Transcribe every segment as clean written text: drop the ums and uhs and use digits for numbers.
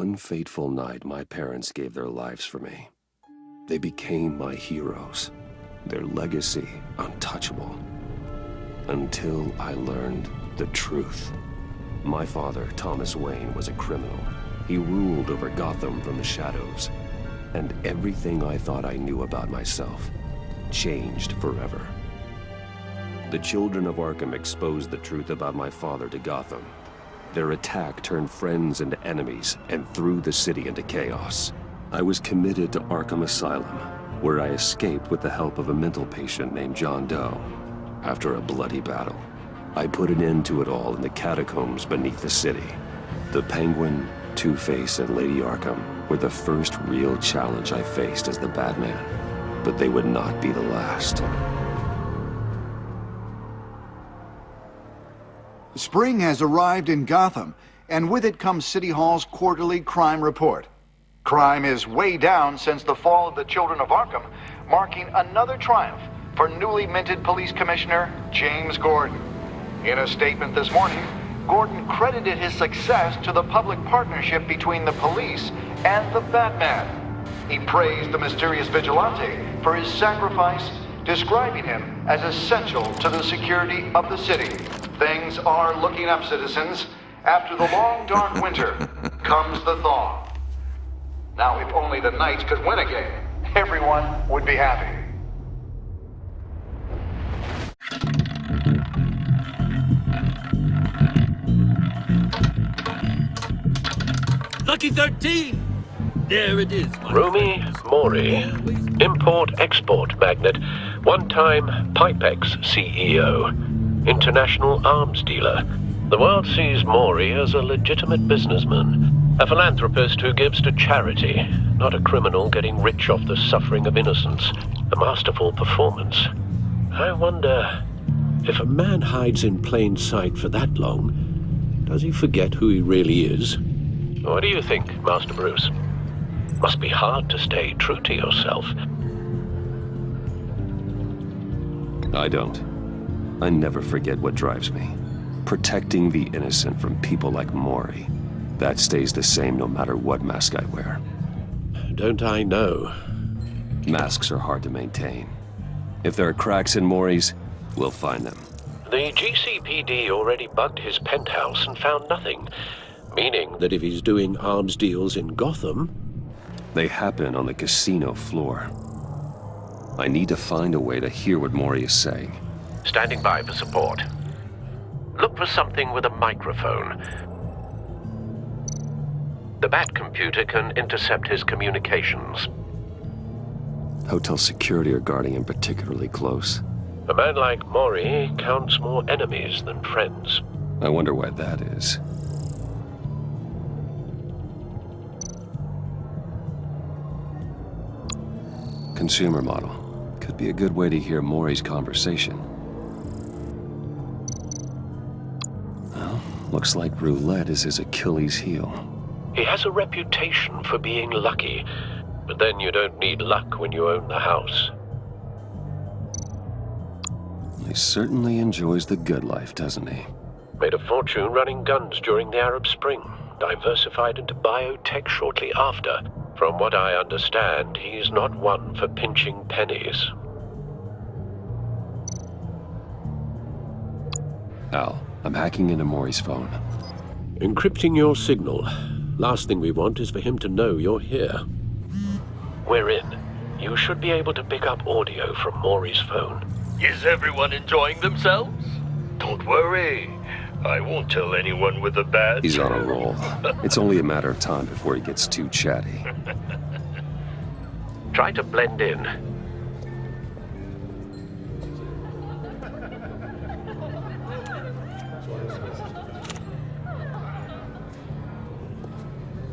one fateful night, my parents gave their lives for me. They became my heroes, their legacy untouchable. Until I learned the truth. My father, Thomas Wayne, was a criminal. He ruled over Gotham from the shadows. And everything I thought I knew about myself changed forever. The children of Arkham exposed the truth about my father to Gotham. Their attack turned friends into enemies and threw the city into chaos. I was committed to Arkham Asylum, where I escaped with the help of a mental patient named John Doe. After a bloody battle, I put an end to it all in the catacombs beneath the city. The Penguin, Two-Face, and Lady Arkham were the first real challenge I faced as the Batman, but they would not be the last. Spring has arrived in Gotham, and with it comes City Hall's quarterly crime report. Crime is way down since the fall of the Children of Arkham, marking another triumph for newly minted Police Commissioner James Gordon. In a statement this morning, Gordon credited his success to the public partnership between the police and the Batman. He praised the mysterious vigilante for his sacrifice, describing him as essential to the security of the city. Things are looking up, citizens. After the long, dark winter comes the thaw. Now, if only the Knights could win again, everyone would be happy. Lucky 13! There it is. Rumi Mori, import-export magnate, one-time Pipex CEO, international arms dealer. The world sees Mori as a legitimate businessman, a philanthropist who gives to charity, not a criminal getting rich off the suffering of innocence. A masterful performance. I wonder, if a man hides in plain sight for that long, does he forget who he really is? What do you think, Master Bruce? Must be hard to stay true to yourself. I don't. I never forget what drives me. Protecting the innocent from people like Mori. That stays the same no matter what mask I wear. Don't I know? Masks are hard to maintain. If there are cracks in Mori's, we'll find them. The GCPD already bugged his penthouse and found nothing. Meaning that if he's doing arms deals in Gotham... They happen on the casino floor. I need to find a way to hear what Mori is saying. Standing by for support. Look for something with a microphone. The Bat computer can intercept his communications. Hotel security are guarding him particularly close. A man like Mori counts more enemies than friends. I wonder why that is. Consumer model. Could be a good way to hear Mori's conversation. Well, looks like roulette is his Achilles heel. He has a reputation for being lucky, but then you don't need luck when you own the house. He certainly enjoys the good life, doesn't he? Made a fortune running guns during the Arab Spring, diversified into biotech shortly after. From what I understand, he's not one for pinching pennies. Al, I'm hacking into Mori's phone. Encrypting your signal. Last thing we want is for him to know you're here. We're in. You should be able to pick up audio from Mori's phone. Is everyone enjoying themselves? Don't worry. I won't tell anyone with a badge. He's on a roll. It's only a matter of time before he gets too chatty. Try to blend in.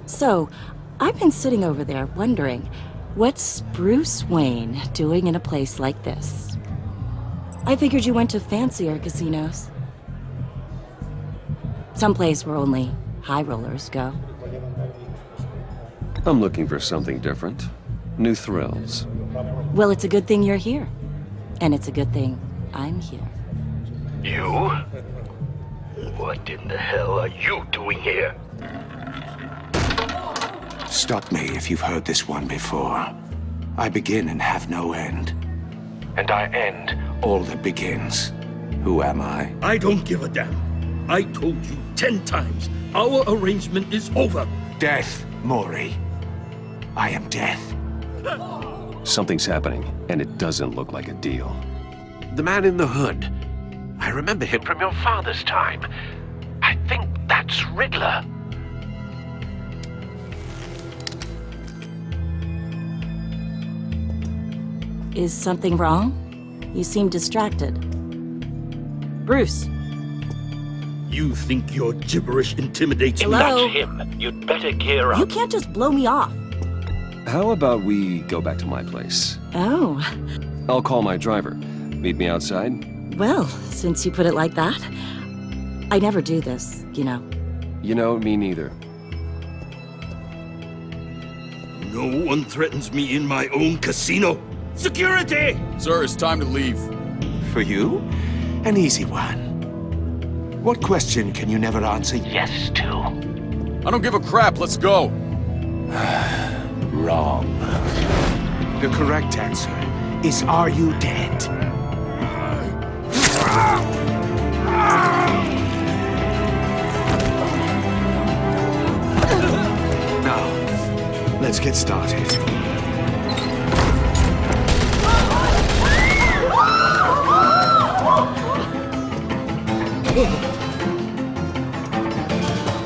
So, I've been sitting over there wondering, what's Bruce Wayne doing in a place like this? I figured you went to fancier casinos. Someplace where only high rollers go. I'm looking for something different. New thrills. Well, it's a good thing you're here. And it's a good thing I'm here. You? What in the hell are you doing here? Stop me if you've heard this one before. I begin and have no end. And I end all that begins. Who am I? I don't give a damn. I told you 10 times. Our arrangement is over. Death, Mori. I am death. Something's happening, and it doesn't look like a deal. The man in the hood. I remember him from your father's time. I think that's Riddler. Is something wrong? You seem distracted. Bruce. You think your gibberish intimidates me? Hello? That's him. You'd better gear up. You can't just blow me off. How about we go back to my place? Oh, I'll call my driver. Meet me outside? well, since you put it like that. I never do this, you know. You know, me neither. No one threatens me in my own casino. Security! Sir, it's time to leave. For you? An easy one. What question can you never answer yes to? I don't give a crap, let's go. Wrong. The correct answer is, are you dead? Now, let's get started.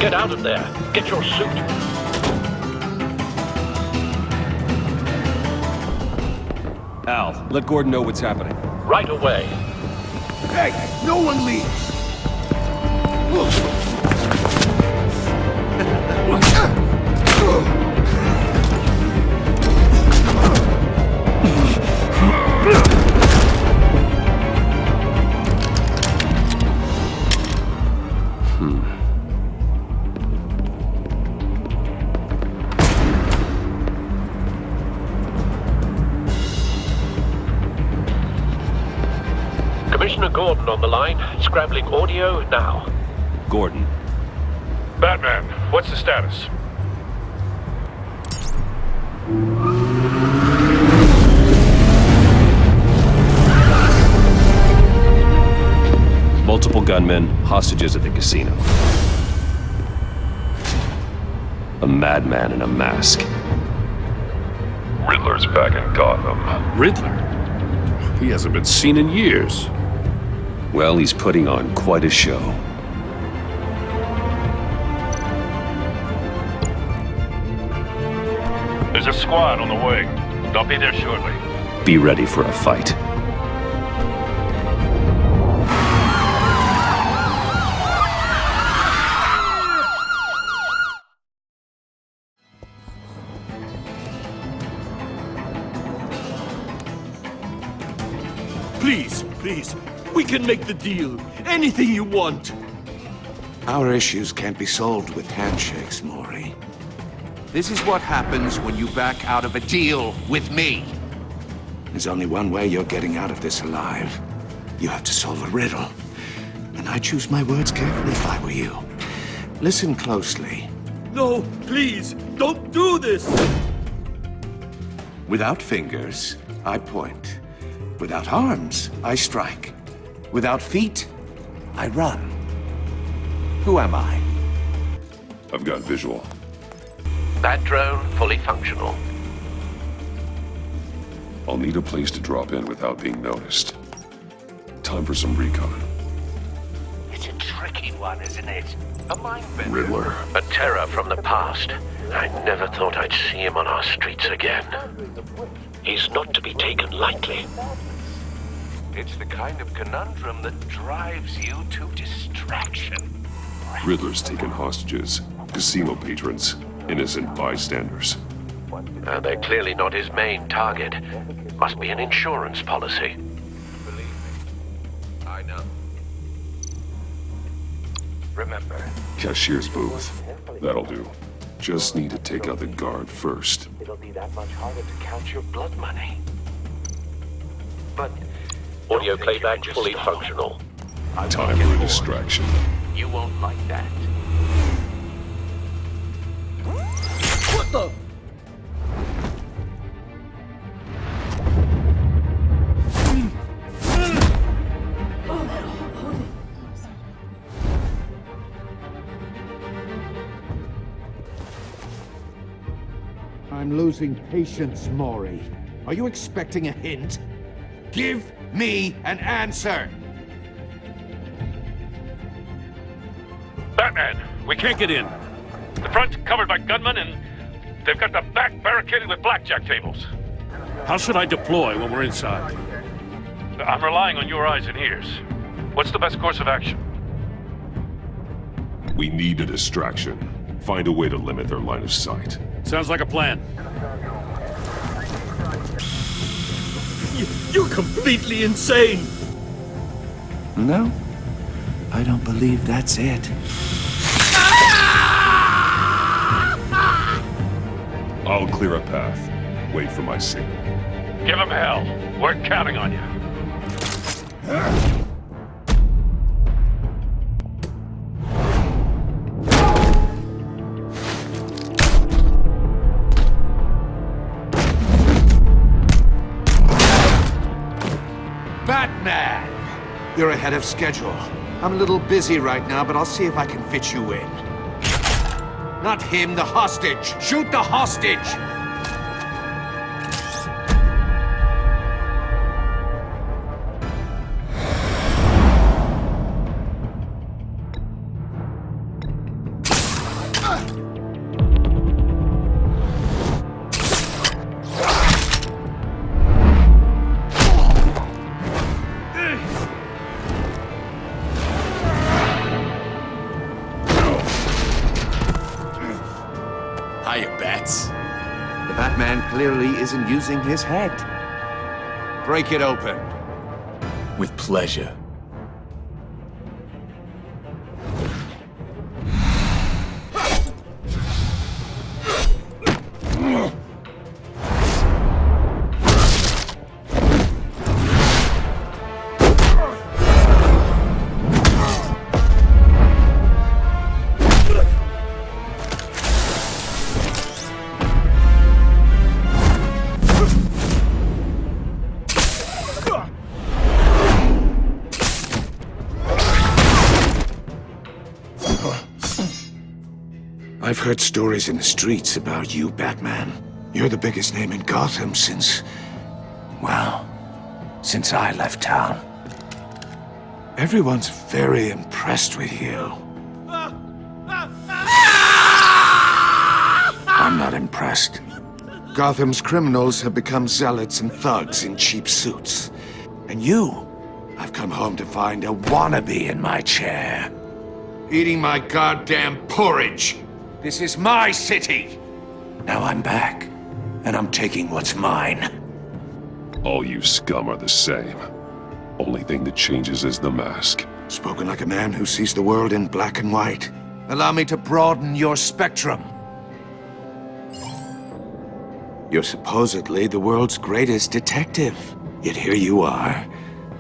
Get out of there. Get your suit. Al, let Gordon know what's happening. Right away. Hey, no one leaves! Commissioner Gordon on the line. Scrabbling audio now. Gordon. Batman, what's the status? Multiple gunmen, hostages at the casino. A madman in a mask. Riddler's back in Gotham. Riddler? He hasn't been seen in years. Well, he's putting on quite a show. There's a squad on the way. They'll be there shortly. Be ready for a fight. Please, we can make the deal. Anything you want. Our issues can't be solved with handshakes, Mori. This is what happens when you back out of a deal with me. There's only one way you're getting out of this alive. You have to solve a riddle. And I choose my words carefully if I were you. Listen closely. No, please, don't do this! Without fingers, I point. Without arms, I strike. Without feet, I run. Who am I? I've got visual. That drone fully functional. I'll need a place to drop in without being noticed. Time for some recon. It's a tricky one, isn't it? A mind bender. Riddler. A terror from the past. I never thought I'd see him on our streets again. He's not to be taken lightly. It's the kind of conundrum that drives you to distraction. Riddler's taken hostages, casino patrons, innocent bystanders. They're clearly not his main target. Must be an insurance policy. Believe me, I know. Remember, Cashier's booth. That'll do. Just need to take out the guard first. It'll be that much harder to count your blood money. But audio playback fully functional. Time for a distraction. You won't like that. What the? I'm losing patience, Maury. Are you expecting a hint? Give me an answer! Batman, we can't get in. The front's covered by gunmen, and they've got the back barricaded with blackjack tables. How should I deploy when we're inside? I'm relying on your eyes and ears. What's the best course of action? We need a distraction. Find a way to limit their line of sight. Sounds like a plan. You're completely insane! No, I don't believe that's it. I'll clear a path. Wait for my signal. Give him hell. We're counting on you. Batman! You're ahead of schedule. I'm a little busy right now, but I'll see if I can fit you in. Not him, the hostage! Shoot the hostage! Hiya, Bats. The Batman clearly isn't using his head. Break it open. With pleasure. I've heard stories in the streets about you, Batman. You're the biggest name in Gotham since I left town. Everyone's very impressed with you. I'm not impressed. Gotham's criminals have become zealots and thugs in cheap suits. And you, I've come home to find a wannabe in my chair. Eating my goddamn porridge. This is my city. Now I'm back, and I'm taking what's mine. All you scum are the same. Only thing that changes is the mask. Spoken like a man who sees the world in black and white. Allow me to broaden your spectrum. You're supposedly the world's greatest detective. Yet here you are,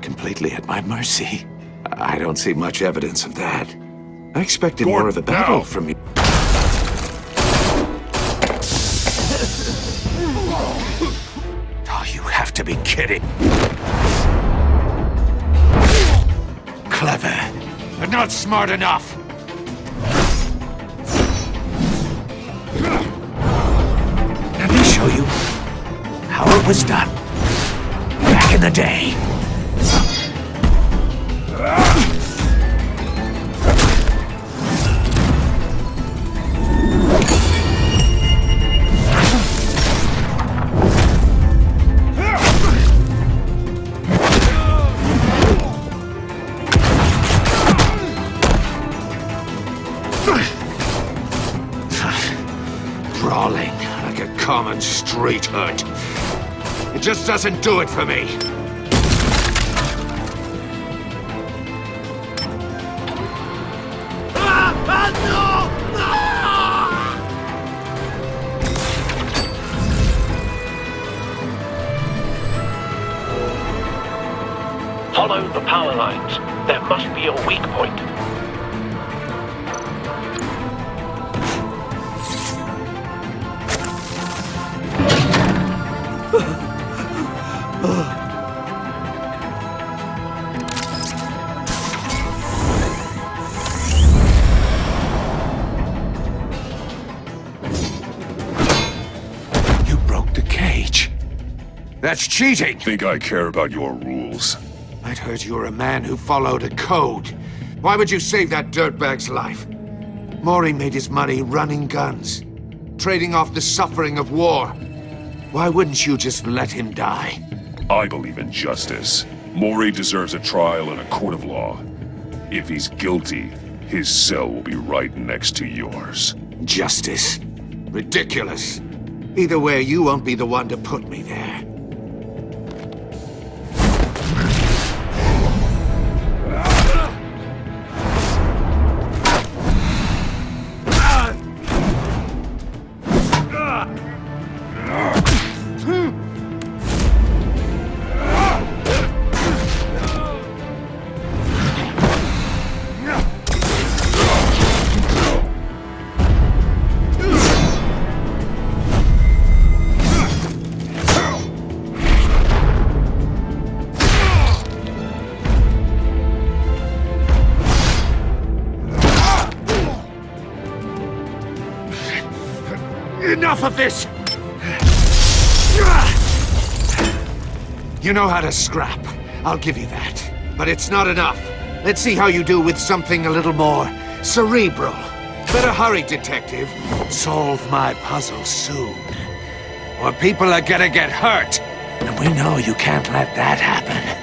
completely at my mercy. I don't see much evidence of that. I expected more of a battle from you. Oh, you have to be kidding. Clever, but not smart enough. Let me show you how it was done back in the day. Brawling like a common street hood. It just doesn't do it for me. Follow the power lines. There must be a weak point. That's cheating! Think I care about your rules? I'd heard you were a man who followed a code. Why would you save that dirtbag's life? Maury made his money running guns, trading off the suffering of war. Why wouldn't you just let him die? I believe in justice. Maury deserves a trial in a court of law. If he's guilty, his cell will be right next to yours. Justice? Ridiculous. Either way, you won't be the one to put me there. Enough of this! You know how to scrap. I'll give you that. But it's not enough. Let's see how you do with something a little more cerebral. Better hurry, detective. Solve my puzzle soon. Or people are gonna get hurt. And we know you can't let that happen.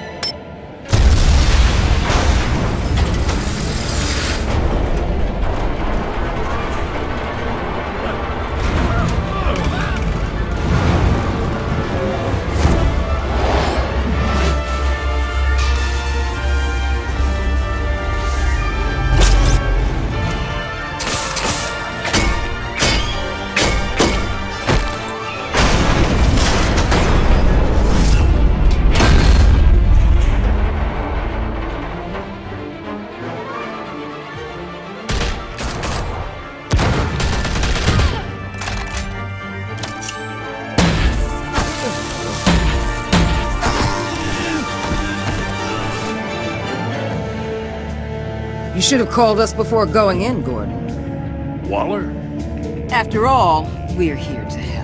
You should have called us before going in, Gordon. Waller? After all, we're here to help.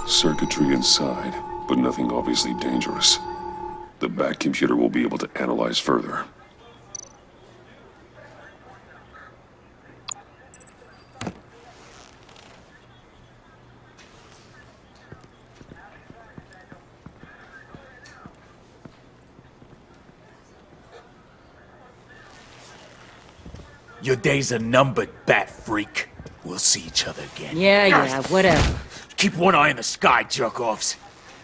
Circuitry inside, but nothing obviously dangerous. The back computer will be able to analyze further. Your days are numbered, bat freak. We'll see each other again. Yeah, whatever. Keep one eye in the sky, jerk-offs.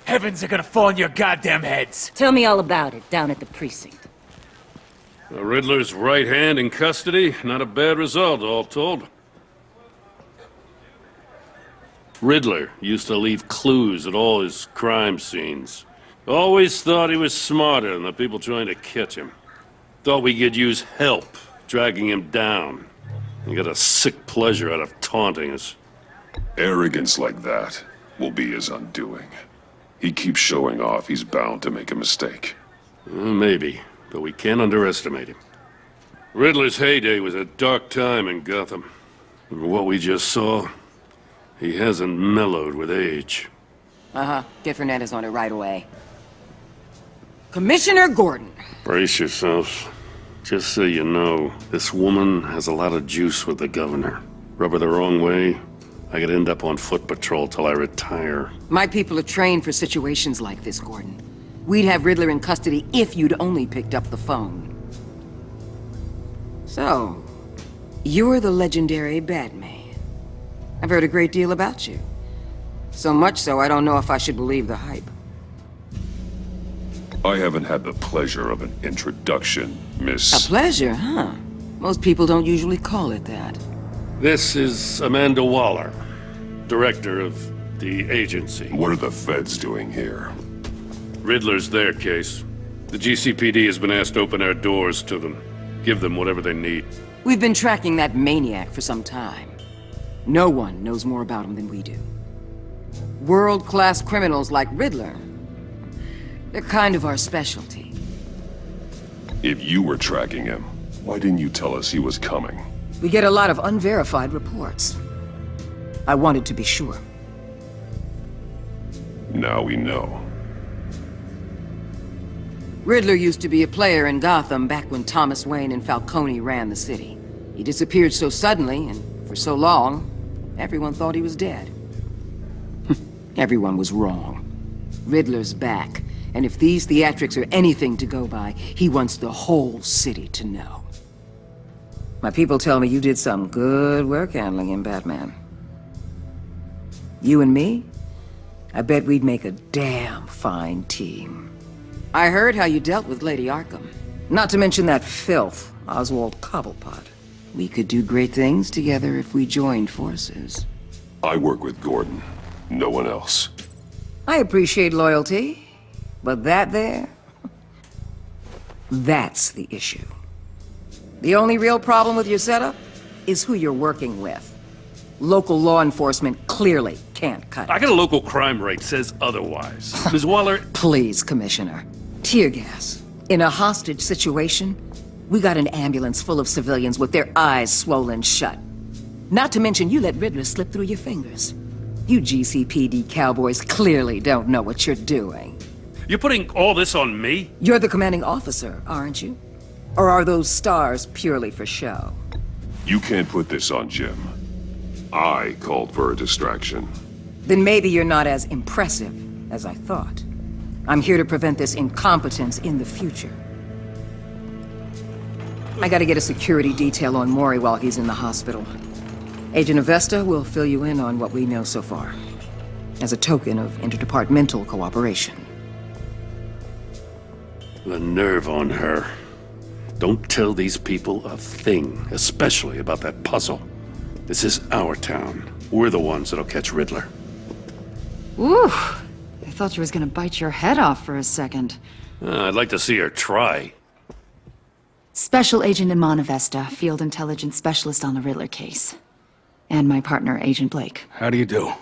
Heavens are gonna fall on your goddamn heads. Tell me all about it down at the precinct. The Riddler's right hand in custody. Not a bad result, all told. Riddler used to leave clues at all his crime scenes. Always thought he was smarter than the people trying to catch him. Thought we could use help dragging him down. He got a sick pleasure out of taunting us. Arrogance like that will be his undoing. He keeps showing off, he's bound to make a mistake. Maybe, but we can't underestimate him. Riddler's heyday was a dark time in Gotham. And what we just saw, he hasn't mellowed with age. Different is on it right away. Commissioner Gordon. Brace yourselves. Just so you know, this woman has a lot of juice with the governor. Rub her the wrong way, I could end up on foot patrol till I retire. My people are trained for situations like this, Gordon. We'd have Riddler in custody if you'd only picked up the phone. So, you're the legendary Batman. I've heard a great deal about you. So much so, I don't know if I should believe the hype. I haven't had the pleasure of an introduction, Miss... A pleasure, huh? Most people don't usually call it that. This is Amanda Waller, director of the agency. What are the feds doing here? Riddler's their case. The GCPD has been asked to open our doors to them. Give them whatever they need. We've been tracking that maniac for some time. No one knows more about him than we do. World-class criminals like Riddler. They're kind of our specialty. If you were tracking him, why didn't you tell us he was coming? We get a lot of unverified reports. I wanted to be sure. Now we know. Riddler used to be a player in Gotham back when Thomas Wayne and Falcone ran the city. He disappeared so suddenly and for so long, everyone thought he was dead. Everyone was wrong. Riddler's back, and if these theatrics are anything to go by, he wants the whole city to know. My people tell me you did some good work handling him, Batman. You and me? I bet we'd make a damn fine team. I heard how you dealt with Lady Arkham. Not to mention that filth, Oswald Cobblepot. We could do great things together if we joined forces. I work with Gordon. No one else. I appreciate loyalty, but that there... that's the issue. The only real problem with your setup is who you're working with. Local law enforcement clearly can't cut it. I got a local crime rate says otherwise. Ms. Waller... Please, Commissioner. Tear gas. In a hostage situation, we got an ambulance full of civilians with their eyes swollen shut. Not to mention you let Riddler slip through your fingers. You GCPD cowboys clearly don't know what you're doing. You're putting all this on me? You're the commanding officer, aren't you? Or are those stars purely for show? You can't put this on Jim. I called for a distraction. Then maybe you're not as impressive as I thought. I'm here to prevent this incompetence in the future. I gotta get a security detail on Maury while he's in the hospital. Agent Avesta will fill you in on what we know so far, as a token of interdepartmental cooperation. The nerve on her. Don't tell these people a thing, especially about that puzzle. This is our town. We're the ones that'll catch Riddler. Ooh, I thought you was gonna bite your head off for a second. I'd like to see her try. Special Agent Iman Avesta, Field Intelligence Specialist on the Riddler case. And my partner, Agent Blake. How do you do?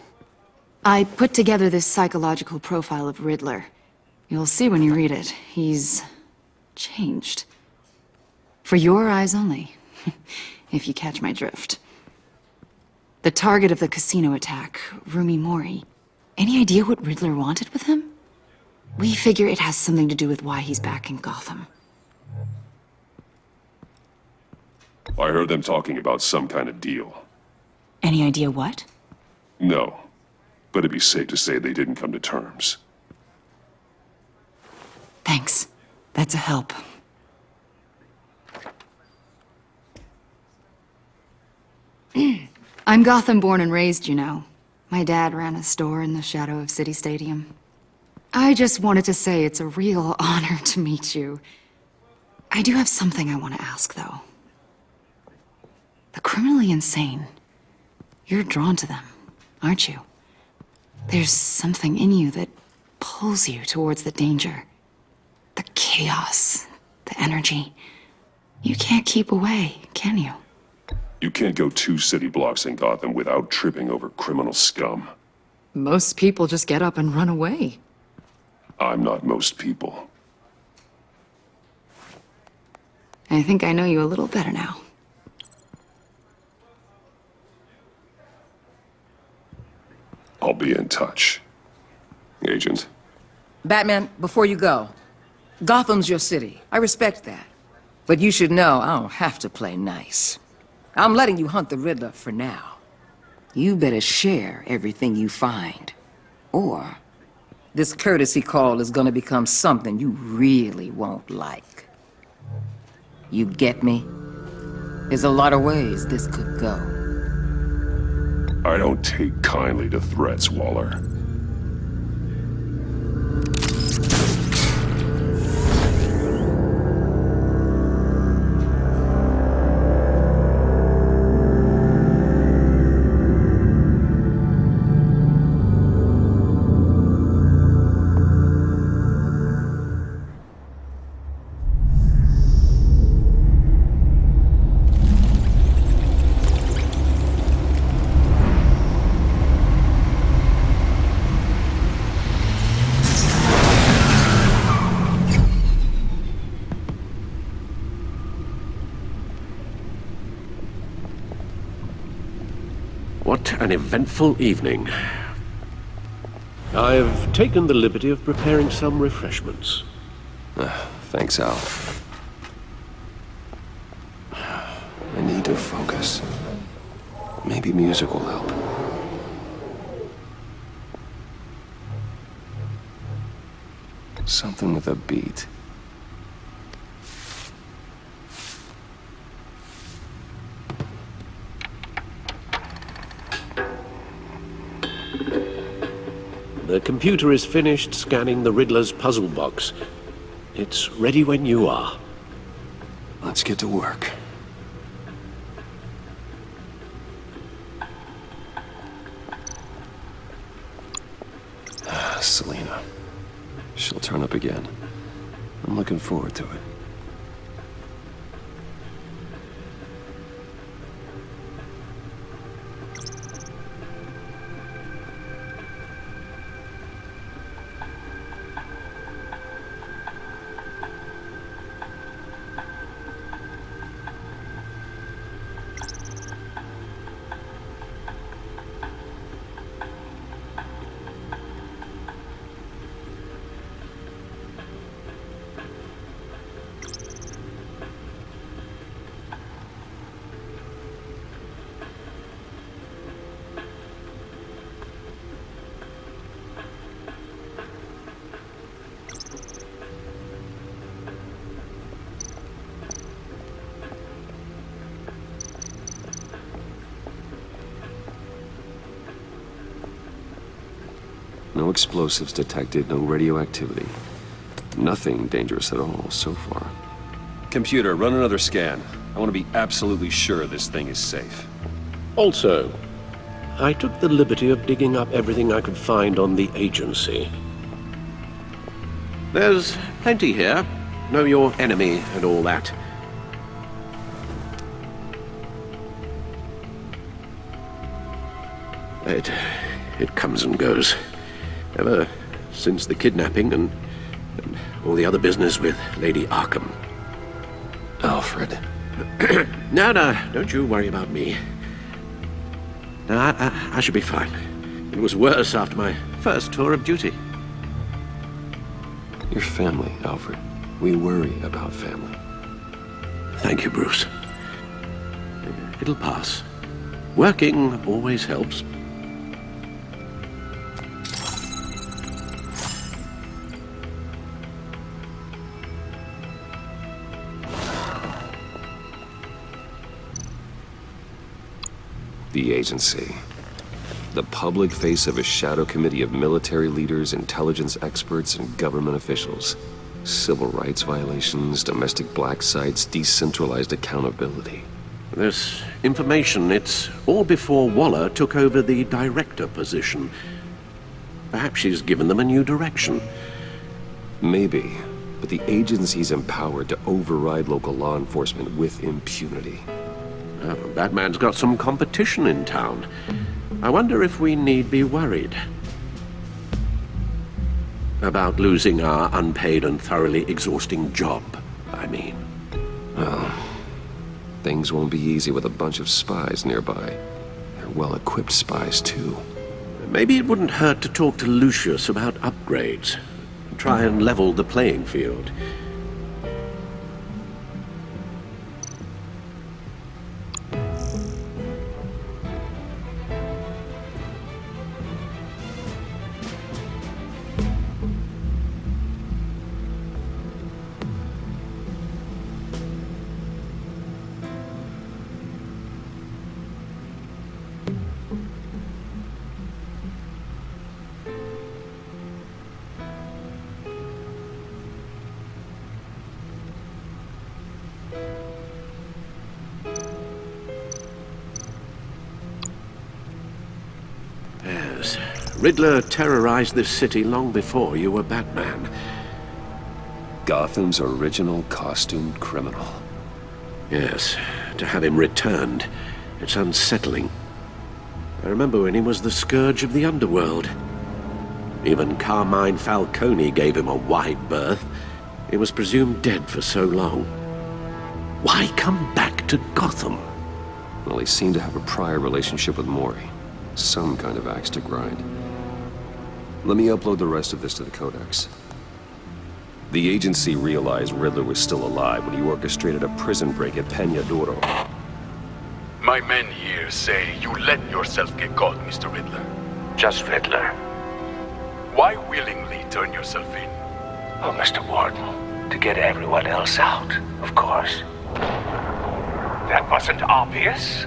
I put together this psychological profile of Riddler. You'll see when you read it. He's... changed. For your eyes only, if you catch my drift. The target of the casino attack, Rumi Mori. Any idea what Riddler wanted with him? We figure it has something to do with why he's back in Gotham. I heard them talking about some kind of deal. Any idea what? No, but it'd be safe to say they didn't come to terms. Thanks. That's a help. I'm Gotham born and raised, you know. My dad ran a store in the shadow of City Stadium. I just wanted to say it's a real honor to meet you. I do have something I want to ask, though. The criminally insane. You're drawn to them, aren't you? There's something in you that pulls you towards the danger. The chaos, the energy. You can't keep away, can you? You can't go 2 city blocks in Gotham without tripping over criminal scum. Most people just get up and run away. I'm not most people. I think I know you a little better now. I'll be in touch. Agent. Batman, before you go, Gotham's your city. I respect that. But you should know I don't have to play nice. I'm letting you hunt the Riddler for now. You better share everything you find. Or this courtesy call is gonna become something you really won't like. You get me? There's a lot of ways this could go. I don't take kindly to threats, Waller. What an eventful evening. I've taken the liberty of preparing some refreshments. Thanks, Al. I need to focus. Maybe music will help. Something with a beat. The computer is finished scanning the Riddler's puzzle box. It's ready when you are. Let's get to work. Selena. She'll turn up again. I'm looking forward to it. No explosives detected, no radioactivity. Nothing dangerous at all so far. Computer, run another scan. I want to be absolutely sure this thing is safe. Also, I took the liberty of digging up everything I could find on the agency. There's plenty here. Know your enemy and all that. It comes and goes. Ever since the kidnapping and all the other business with Lady Arkham. Alfred. No, don't you worry about me. No, I should be fine. It was worse after my first tour of duty. Your family, Alfred. We worry about family. Thank you, Bruce. It'll pass. Working always helps. The agency. The public face of a shadow committee of military leaders, intelligence experts, and government officials. Civil rights violations, domestic black sites, decentralized accountability. This information, it's all before Waller took over the director position. Perhaps she's given them a new direction. Maybe, but the agency's empowered to override local law enforcement with impunity. Batman's got some competition in town. I wonder if we need be worried about losing our unpaid and thoroughly exhausting job, I mean. Well, things won't be easy with a bunch of spies nearby. They're well-equipped spies, too. Maybe it wouldn't hurt to talk to Lucius about upgrades. Try and level the playing field. Yes. Riddler terrorized this city long before you were Batman. Gotham's original costumed criminal. Yes, to have him returned, it's unsettling. I remember when he was the scourge of the underworld. Even Carmine Falcone gave him a wide berth. He was presumed dead for so long. Why come back to Gotham? Well, he seemed to have a prior relationship with Mori. some kind of axe to grind. Let me upload the rest of this to the Codex. The agency realized Riddler was still alive when he orchestrated a prison break at Peña Duro. My men here say you let yourself get caught, Mr. Riddler. Just Riddler. Why willingly turn yourself in? Oh, Mr. Warden, to get everyone else out, of course. That wasn't obvious?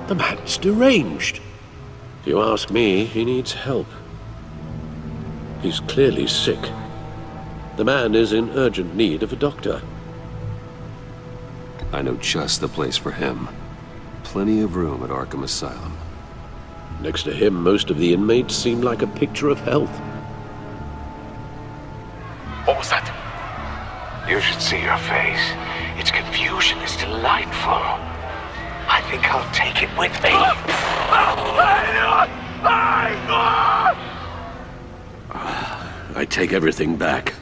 The man's deranged. If you ask me, he needs help. He's clearly sick. The man is in urgent need of a doctor. I know just the place for him. Plenty of room at Arkham Asylum. Next to him, most of the inmates seem like a picture of health. What was that? You should see your face. Its confusion is delightful. I think I'll take it with me. I take everything back.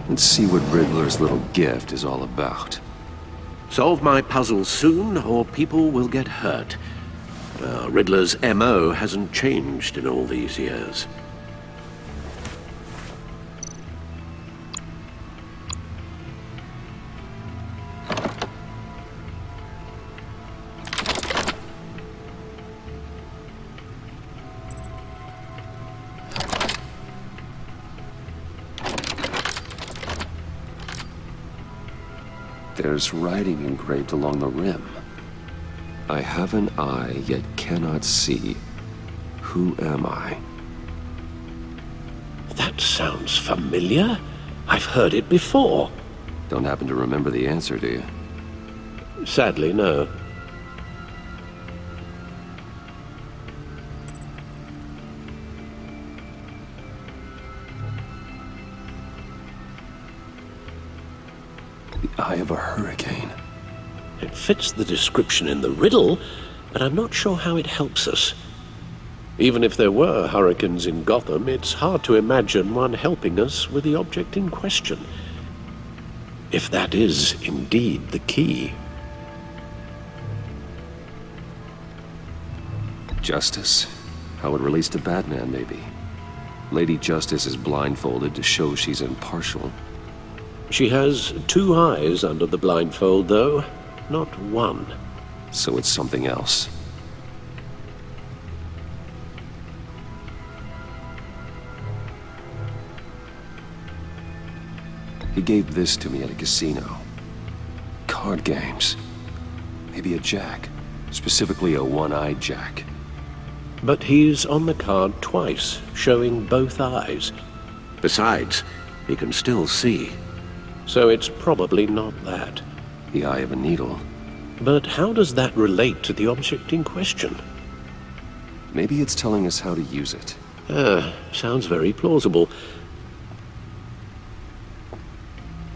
Let's see what Riddler's little gift is all about. Solve my puzzle soon, or people will get hurt. Riddler's MO hasn't changed in all these years. There's writing engraved along the rim. I have an eye, yet cannot see. Who am I? That sounds familiar. I've heard it before. Don't happen to remember the answer, do you? Sadly, no. The eye of a hurricane. It fits the description in the riddle, but I'm not sure how it helps us. Even if there were hurricanes in Gotham, it's hard to imagine one helping us with the object in question. If that is indeed the key. Justice? How it relates to Batman, maybe. Lady Justice is blindfolded to show she's impartial. She has two eyes under the blindfold, though, not one. So it's something else. He gave this to me at a casino. Card games. Maybe a jack. Specifically a one-eyed jack. But he's on the card twice, showing both eyes. Besides, he can still see. So it's probably not that. The eye of a needle. But how does that relate to the object in question? Maybe it's telling us how to use it. Sounds very plausible.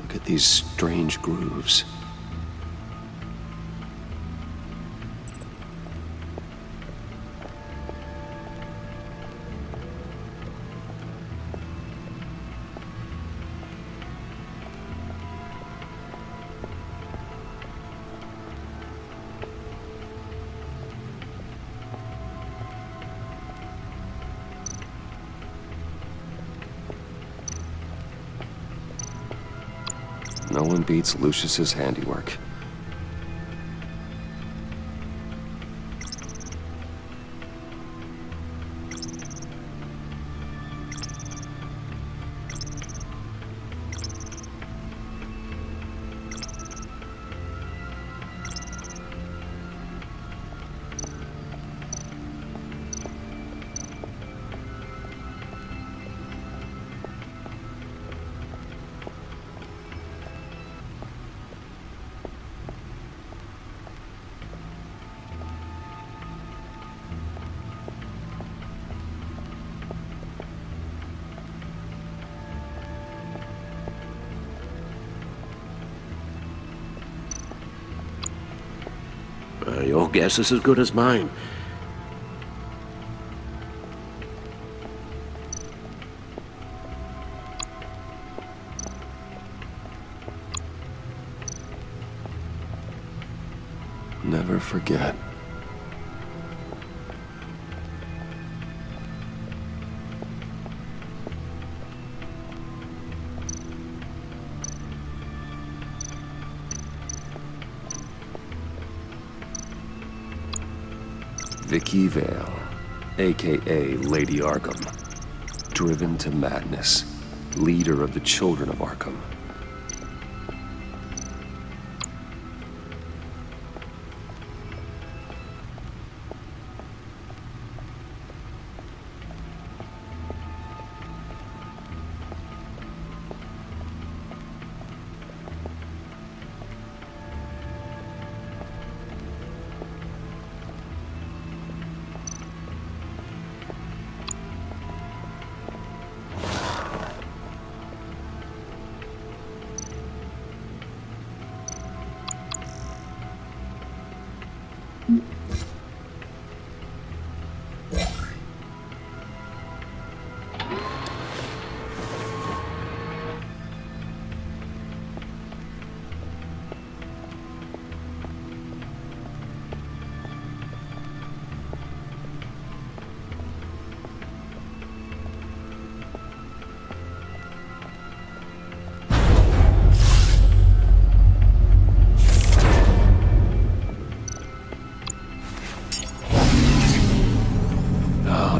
Look at these strange grooves. No one beats Lucius's handiwork. Your guess is as good as mine. Never forget. Vicky Vale, aka Lady Arkham. Driven to madness. Leader of the Children of Arkham.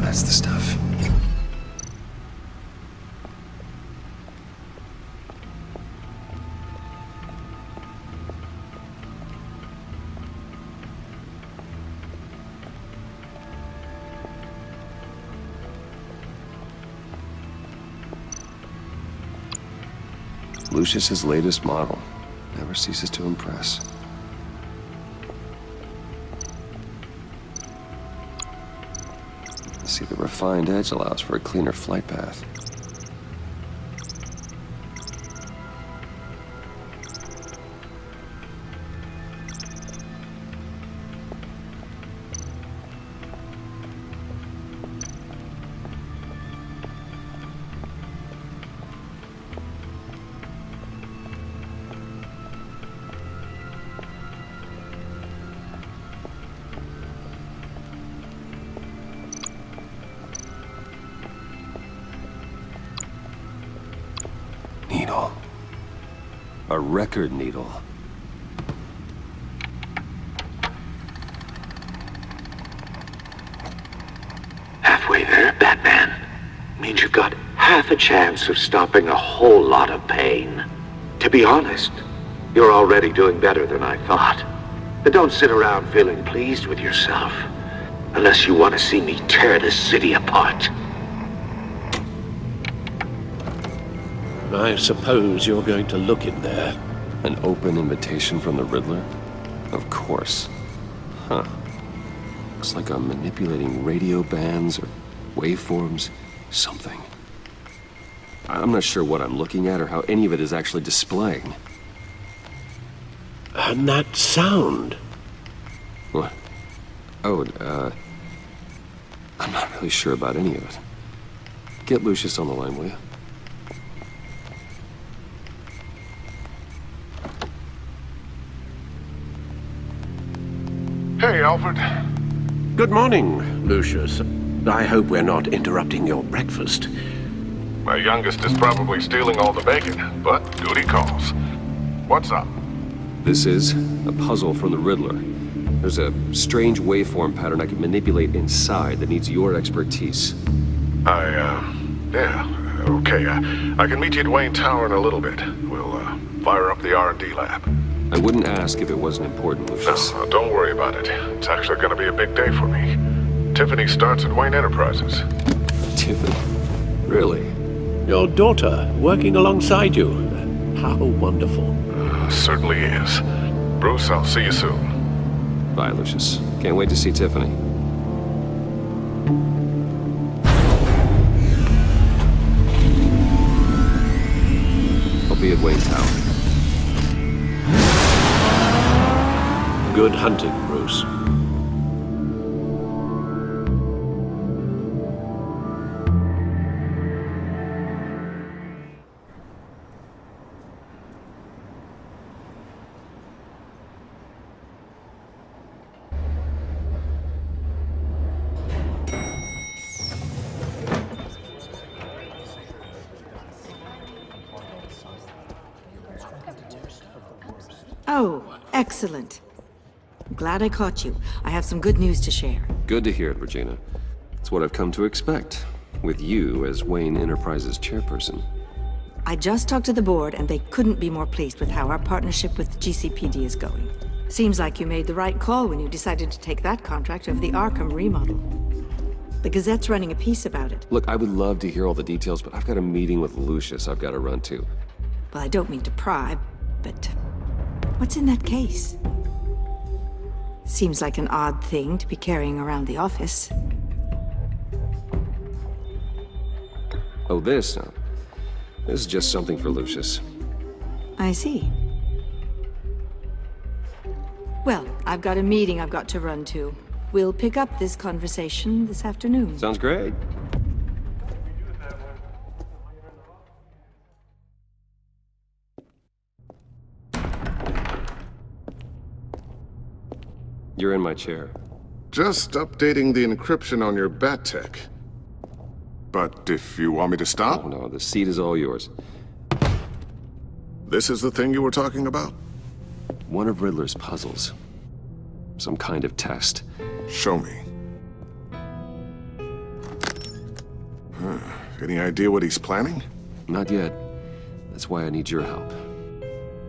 That's the stuff. Lucius's latest model. Never ceases to impress. See, the refined edge allows for a cleaner flight path. Needle. A record needle. Halfway there, Batman. Means you've got half a chance of stopping a whole lot of pain. To be honest, you're already doing better than I thought. But don't sit around feeling pleased with yourself. Unless you want to see me tear this city apart. I suppose you're going to look in there. An open invitation from the Riddler? Of course. Huh. Looks like I'm manipulating radio bands or waveforms. Something. I'm not sure what I'm looking at or how any of it is actually displaying. And that sound? What? Oh, I'm not really sure about any of it. Get Lucius on the line, will you? Hey, Alfred. Good morning, Lucius. I hope we're not interrupting your breakfast. My youngest is probably stealing all the bacon, but duty calls. What's up? This is a puzzle from the Riddler. There's a strange waveform pattern I can manipulate inside that needs your expertise. Yeah, okay. I can meet you at Wayne Tower in a little bit. We'll, fire up the R&D lab. I wouldn't ask if it wasn't important, Lucius. No, don't worry about it. It's actually gonna be a big day for me. Tiffany starts at Wayne Enterprises. Tiffany? Really? Your daughter, working alongside you. How wonderful. Certainly is. Bruce, I'll see you soon. Bye, Lucius. Can't wait to see Tiffany. I'll be at Wayne Tower. Good hunting, Bruce. Oh, excellent. Glad I caught you. I have some good news to share. Good to hear it, Regina. It's what I've come to expect, with you as Wayne Enterprises chairperson. I just talked to the board, and they couldn't be more pleased with how our partnership with GCPD is going. Seems like you made the right call when you decided to take that contract over the Arkham remodel. The Gazette's running a piece about it. Look, I would love to hear all the details, but I've got a meeting with Lucius I've got to run to. Well, I don't mean to pry, but what's in that case? Seems like an odd thing to be carrying around the office. Oh, this? No. This is just something for Lucius. I see. Well, I've got a meeting I've got to run to. We'll pick up this conversation this afternoon. Sounds great. You're in my chair. Just updating the encryption on your bat tech. But if you want me to stop? Oh, no, the seat is all yours. This is the thing you were talking about? One of Riddler's puzzles. Some kind of test. Show me. Any idea what he's planning? Not yet. That's why I need your help.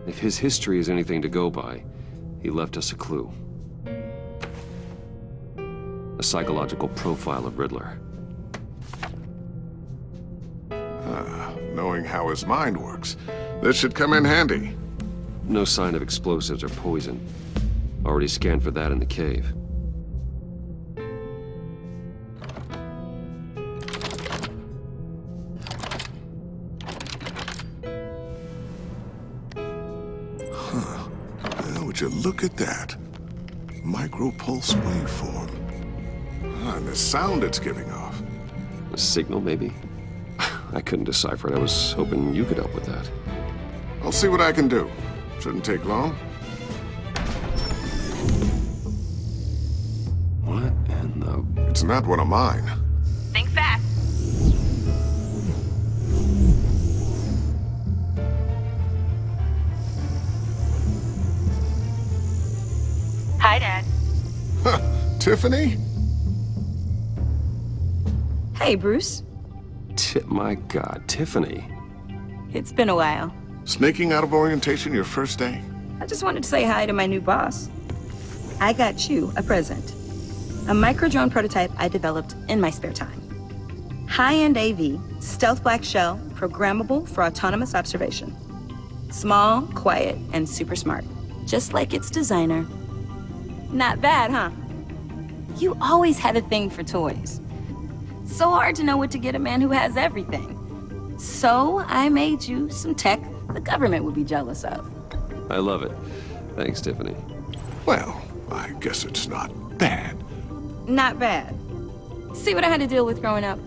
If his history is anything to go by, he left us a clue. A psychological profile of Riddler. Knowing how his mind works, this should come in handy. No sign of explosives or poison. Already scanned for that in the cave. Well, would you look at that? Micropulse waveform. And the sound it's giving off. A signal, maybe? I couldn't decipher it. I was hoping you could help with that. I'll see what I can do. Shouldn't take long. What in the... It's not one of mine. Think fast. Hi, Dad. Tiffany? Hey, Bruce. My God, Tiffany. It's been a while. Sneaking out of orientation your first day? I just wanted to say hi to my new boss. I got you a present. A micro-drone prototype I developed in my spare time. High-end AV, stealth black shell, programmable for autonomous observation. Small, quiet, and super smart. Just like its designer. Not bad, huh? You always had a thing for toys. So hard to know what to get a man who has everything. So I made you some tech the government would be jealous of. I love it. Thanks, Tiffany. Well, I guess it's not bad. Not bad. See what I had to deal with growing up?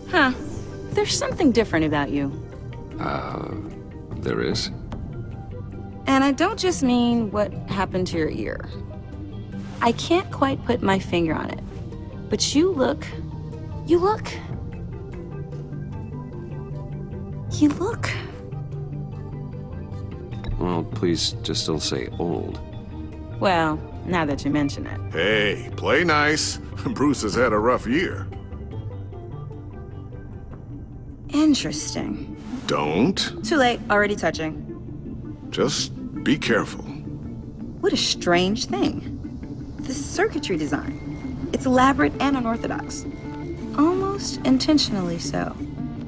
Huh. There's something different about you. There is? And I don't just mean what happened to your ear. I can't quite put my finger on it. But you look... Well, please just don't say old. Well, now that you mention it. Hey, play nice. Bruce has had a rough year. Interesting. Don't. Too late, already touching. Just be careful. What a strange thing. The circuitry design. It's elaborate and unorthodox. Almost intentionally so.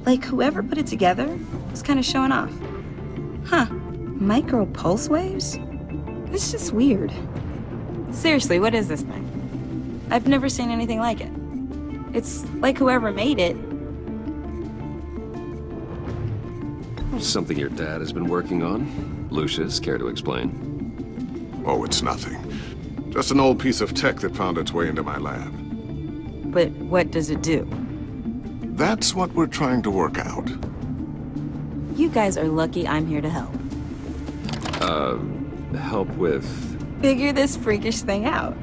Like whoever put it together was kind of showing off. Huh. Micro pulse waves? It's just weird. Seriously, what is this thing? I've never seen anything like it. It's like whoever made it. Something your dad has been working on. Lucius, care to explain? Oh, it's nothing. Just an old piece of tech that found its way into my lab. But what does it do? That's what we're trying to work out. You guys are lucky I'm here to help. Help with... Figure this freakish thing out.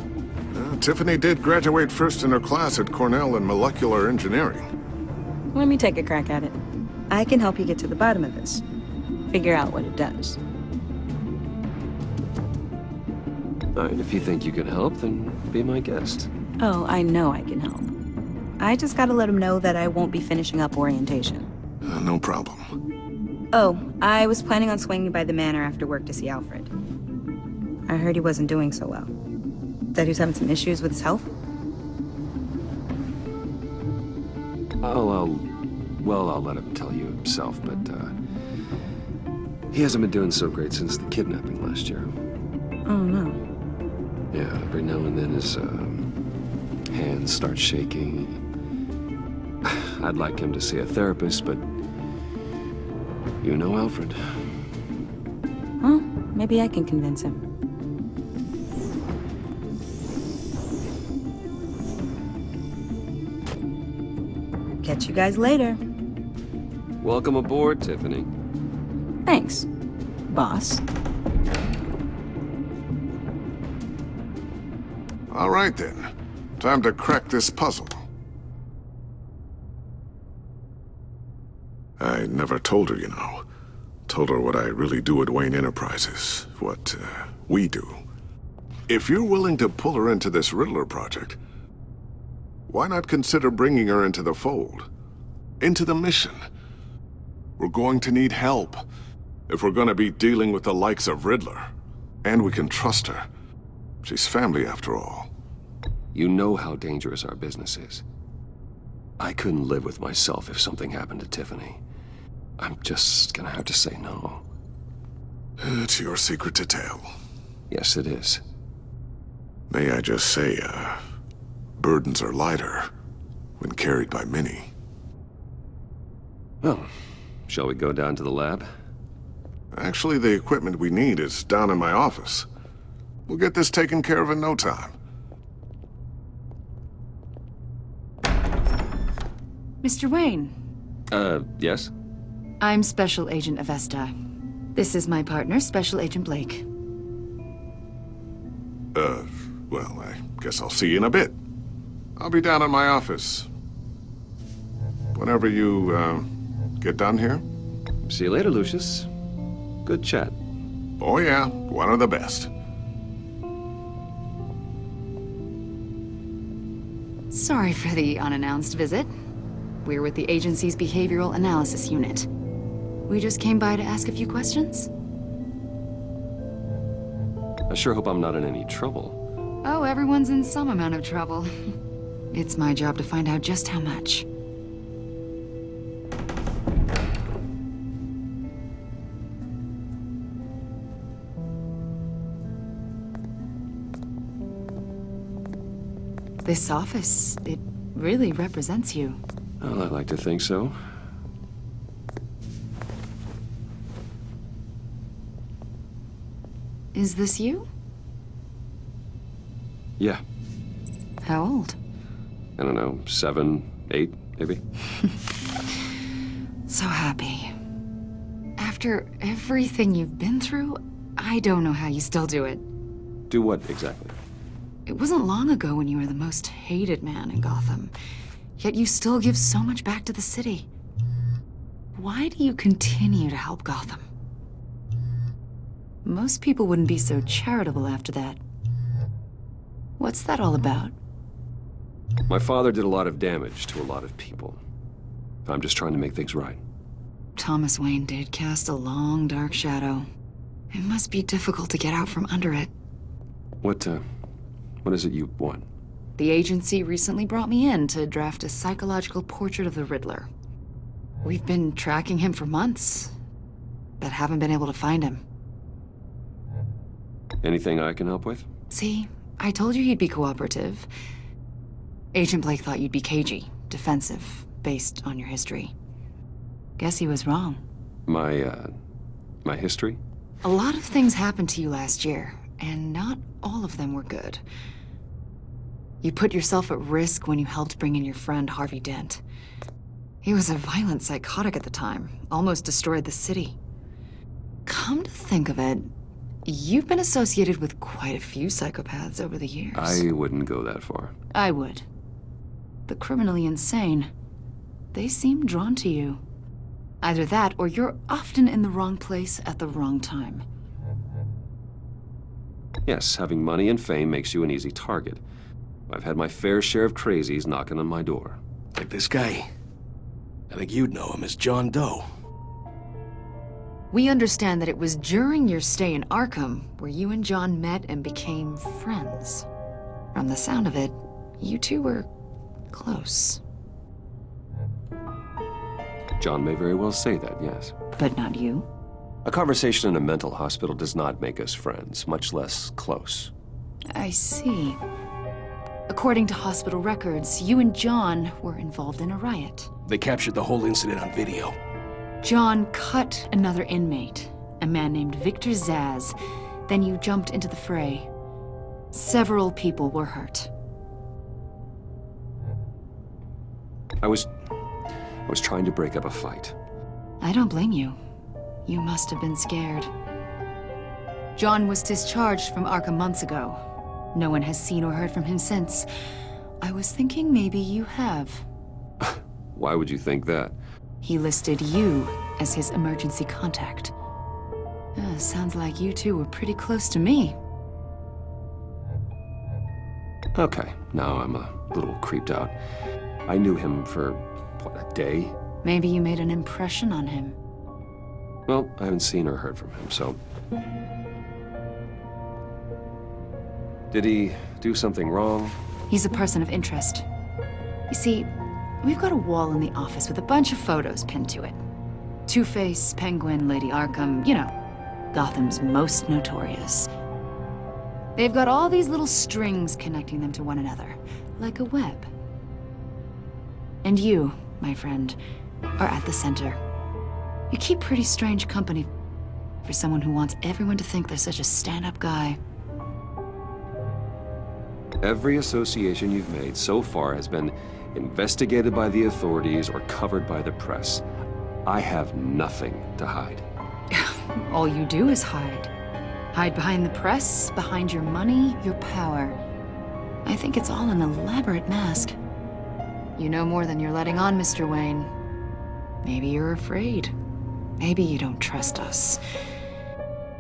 Tiffany did graduate first in her class at Cornell in molecular engineering. Let me take a crack at it. I can help you get to the bottom of this. Figure out what it does. All right, if you think you can help, then be my guest. Oh, I know I can help. I just gotta let him know that I won't be finishing up orientation. No problem. Oh, I was planning on swinging by the manor after work to see Alfred. I heard he wasn't doing so well. Said he was having some issues with his health. I'll let him tell you himself, but, he hasn't been doing so great since the kidnapping last year. Oh, no. Yeah, every now and then his, hands start shaking. I'd like him to see a therapist, but you know Alfred. Well, maybe I can convince him. Catch you guys later. Welcome aboard, Tiffany. Thanks, boss. All right then. Time to crack this puzzle. I never told her, you know. Told her what I really do at Wayne Enterprises. What, we do. If you're willing to pull her into this Riddler project, why not consider bringing her into the fold? Into the mission? We're going to need help if we're going to be dealing with the likes of Riddler. And we can trust her. She's family after all. You know how dangerous our business is. I couldn't live with myself if something happened to Tiffany. I'm just gonna have to say no. It's your secret to tell. Yes, it is. May I just say, burdens are lighter when carried by many. Well, shall we go down to the lab? Actually, the equipment we need is down in my office. We'll get this taken care of in no time. Mr. Wayne. Yes? I'm Special Agent Avesta. This is my partner, Special Agent Blake. Well, I guess I'll see you in a bit. I'll be down in my office. Whenever you, get done here. See you later, Lucius. Good chat. Oh yeah, one of the best. Sorry for the unannounced visit. We're with the agency's behavioral analysis unit. We just came by to ask a few questions. I sure hope I'm not in any trouble. Oh, everyone's in some amount of trouble. It's my job to find out just how much. This office, it really represents you. Well, I like to think so. Is this you? Yeah. How old? I don't know, 7, 8, maybe? So happy. After everything you've been through, I don't know how you still do it. Do what, exactly? It wasn't long ago when you were the most hated man in Gotham. Yet you still give so much back to the city. Why do you continue to help Gotham? Most people wouldn't be so charitable after that. What's that all about? My father did a lot of damage to a lot of people. I'm just trying to make things right. Thomas Wayne did cast a long, dark shadow. It must be difficult to get out from under it. What is it you want? The agency recently brought me in to draft a psychological portrait of the Riddler. We've been tracking him for months, but haven't been able to find him. Anything I can help with? See, I told you he'd be cooperative. Agent Blake thought you'd be cagey, defensive, based on your history. Guess he was wrong. My history? A lot of things happened to you last year, and not all of them were good. You put yourself at risk when you helped bring in your friend Harvey Dent. He was a violent psychotic at the time, almost destroyed the city. Come to think of it, you've been associated with quite a few psychopaths over the years. I wouldn't go that far. I would. The criminally insane. They seem drawn to you. Either that, or you're often in the wrong place at the wrong time. Yes, having money and fame makes you an easy target. I've had my fair share of crazies knocking on my door. Like this guy. I think you'd know him as John Doe. We understand that it was during your stay in Arkham where you and John met and became friends. From the sound of it, you two were close. John may very well say that, yes. But not you? A conversation in a mental hospital does not make us friends, much less close. I see. According to hospital records, you and John were involved in a riot. They captured the whole incident on video. John cut another inmate, a man named Victor Zaz. Then you jumped into the fray. Several people were hurt. I was trying to break up a fight. I don't blame you. You must have been scared. John was discharged from Arkham months ago. No one has seen or heard from him since. I was thinking maybe you have. Why would you think that? He listed you as his emergency contact. Sounds like you two were pretty close to me. Okay, now I'm a little creeped out. I knew him for, what, a day? Maybe you made an impression on him. Well, I haven't seen or heard from him, so... Did he do something wrong? He's a person of interest. You see, we've got a wall in the office with a bunch of photos pinned to it. Two-Face, Penguin, Lady Arkham, you know, Gotham's most notorious. They've got all these little strings connecting them to one another, like a web. And you, my friend, are at the center. You keep pretty strange company for someone who wants everyone to think they're such a stand-up guy. Every association you've made so far has been investigated by the authorities or covered by the press. I have nothing to hide. All you do is hide. Hide behind the press, behind your money, your power. I think it's all an elaborate mask. You know more than you're letting on, Mr. Wayne. Maybe you're afraid. Maybe you don't trust us.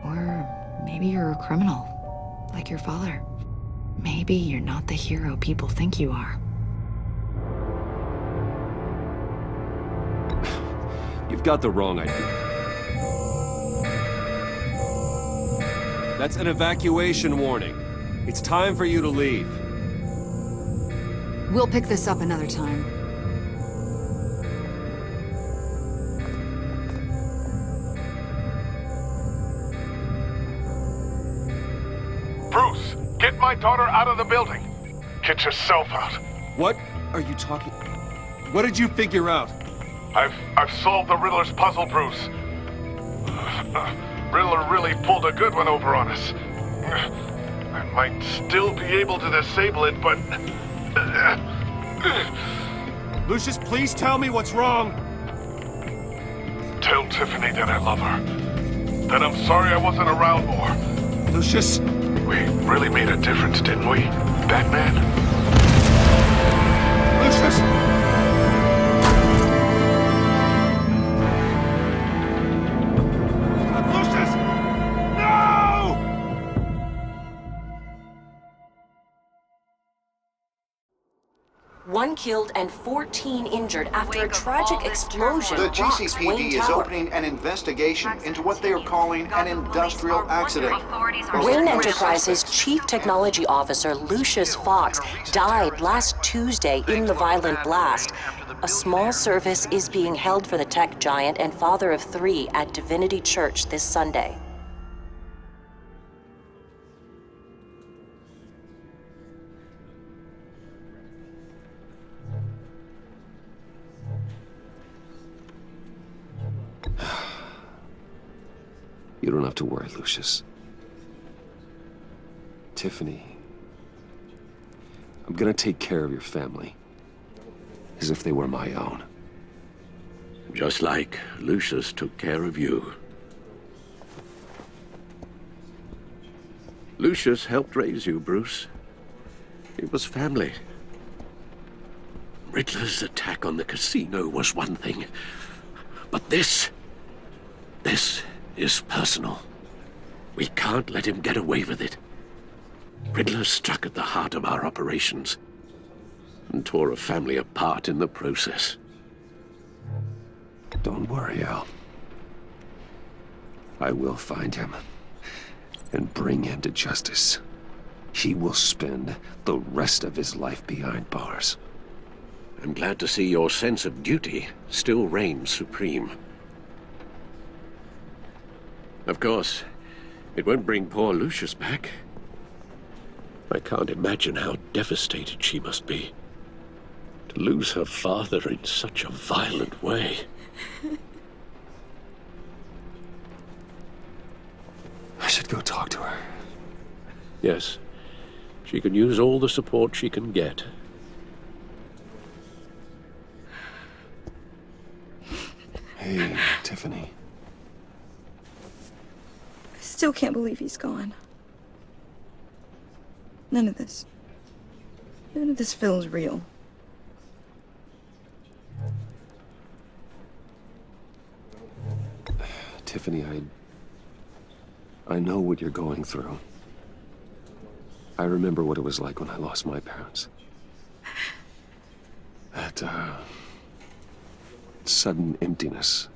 Or maybe you're a criminal, like your father. Maybe you're not the hero people think you are. You've got the wrong idea. That's an evacuation warning. It's time for you to leave. We'll pick this up another time. Bruce, get my daughter out of the building. Get yourself out. What are you talking? What did you figure out? I've solved the Riddler's puzzle, Bruce. Riddler really pulled a good one over on us. I might still be able to disable it, but... Lucius, please tell me what's wrong. Tell Tiffany that I love her. That I'm sorry I wasn't around more. Lucius! We really made a difference, didn't we, Batman? Lucius! Lucius! No! 1 killed and 14 injured after a tragic explosion The rocks GCPD Wayne is Tower. opening an investigation into what they are calling an industrial accident. Wayne Enterprises' Chief Technology Officer, Lucius Fox, died last Tuesday in the violent blast. A small service is being held for the tech giant and father of 3 at Divinity Church this Sunday. You don't have to worry, Lucius. Tiffany, I'm gonna take care of your family. As if they were my own. Just like Lucius took care of you. Lucius helped raise you, Bruce. It was family. Riddler's attack on the casino was one thing. But this is personal. We can't let him get away with it. Riddler struck at the heart of our operations and tore a family apart in the process. Don't worry, Al. I will find him and bring him to justice. He will spend the rest of his life behind bars. I'm glad to see your sense of duty still reigns supreme. Of course, it won't bring poor Lucius back. I can't imagine how devastated she must be. To lose her father in such a violent way. I should go talk to her. Yes, she can use all the support she can get. Hey, Tiffany. I still can't believe he's gone. None of this feels real. Tiffany, I know what you're going through. I remember what it was like when I lost my parents. That, sudden emptiness.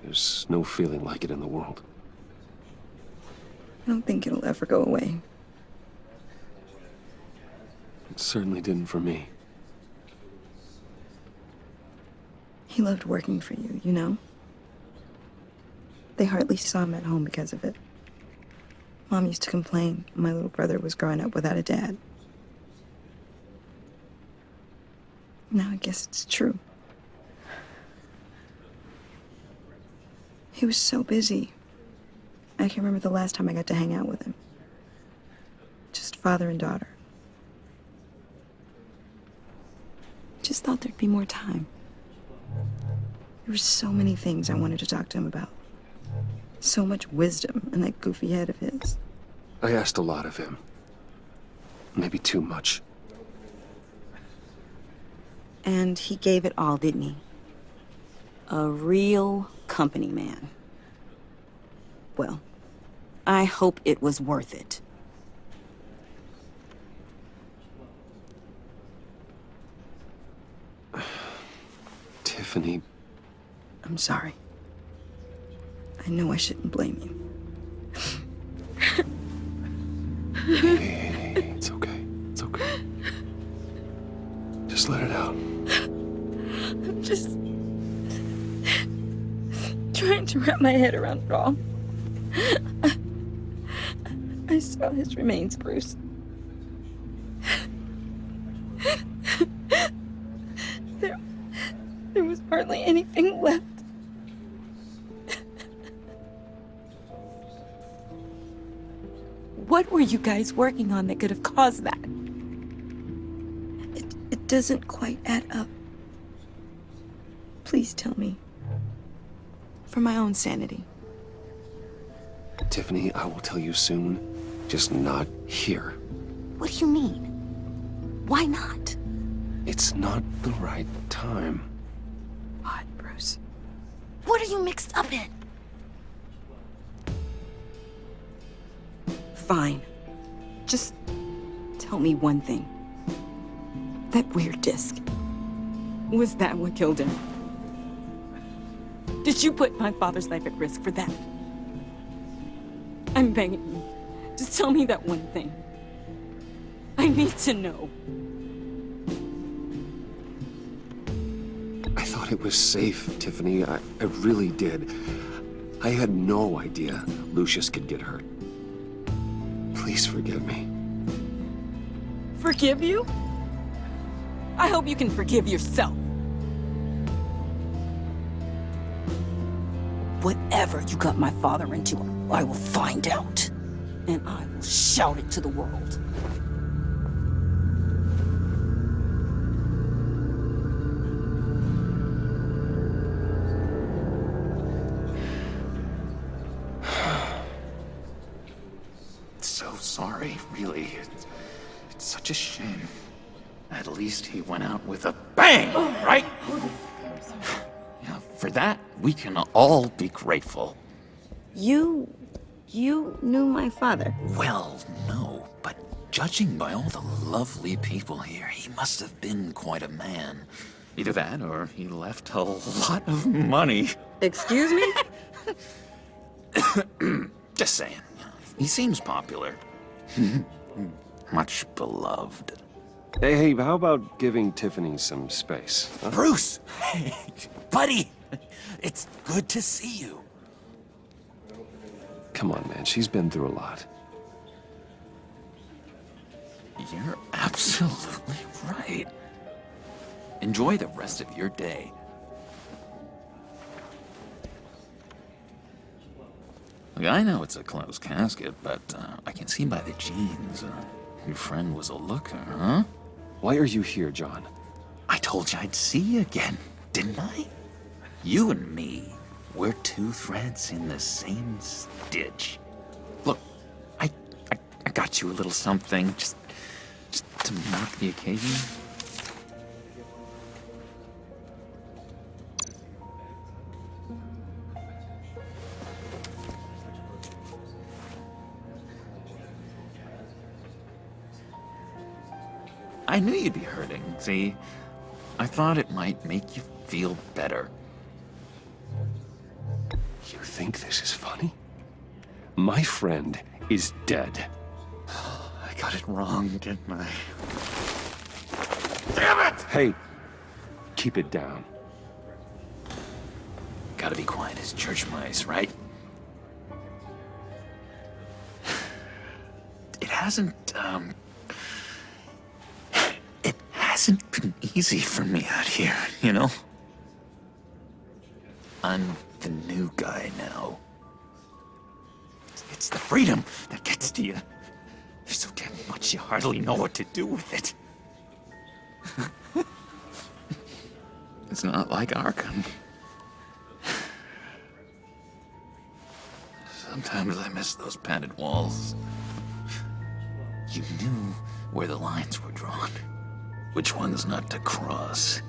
There's no feeling like it in the world. I don't think it'll ever go away. It certainly didn't for me. He loved working for you, you know? They hardly saw him at home because of it. Mom used to complain my little brother was growing up without a dad. Now I guess it's true. He was so busy. I can't remember the last time I got to hang out with him. Just father and daughter. Just thought there'd be more time. There were so many things I wanted to talk to him about. So much wisdom in that goofy head of his. I asked a lot of him. Maybe too much. And he gave it all, didn't he? A real company man. Well, I hope it was worth it. Tiffany. I'm sorry. I know I shouldn't blame you. Hey, it's okay. It's okay. Just let it out. I'm just trying to wrap my head around it all. I saw his remains, Bruce. There was hardly anything left. What were you guys working on that could have caused that? It doesn't quite add up. Please tell me. For my own sanity. Tiffany, I will tell you soon. Just not here. What do you mean? Why not? It's not the right time. What, Bruce? What are you mixed up in? Fine. Just tell me one thing. That weird disc. Was that what killed him? Did you put my father's life at risk for that? I'm begging you. Just tell me that one thing. I need to know. I thought it was safe, Tiffany. I really did. I had no idea Lucius could get hurt. Please forgive me. Forgive you? I hope you can forgive yourself. Whatever you got my father into, I will find out. And I will shout it to the world. So sorry, really. It's such a shame. At least he went out with a bang, right? Yeah, for that, we can all be grateful. You knew my father? Well, no, but judging by all the lovely people here, he must have been quite a man. Either that, or he left a lot of money. Excuse me? Just saying. He seems popular. Much beloved. Hey, how about giving Tiffany some space? Huh? Bruce! Buddy! It's good to see you. Come on, man. She's been through a lot. You're absolutely right. Enjoy the rest of your day. Look, I know it's a closed casket, but I can see by the jeans, your friend was a looker, huh? Why are you here, John? I told you I'd see you again, didn't I? You and me, we're two threads in the same stitch. Look, I got you a little something, just to mark the occasion. I knew you'd be hurting, see? I thought it might make you feel better. You think this is funny? My friend is dead. I got it wrong, didn't I? Damn it! Hey, keep it down. Gotta be quiet as church mice, right? It hasn't been easy for me out here, you know? I'm the new guy now. It's the freedom that gets to you. There's so damn much you hardly know what to do with it. It's not like Arkham. Sometimes I miss those padded walls. You knew where the lines were drawn. Which ones not to cross.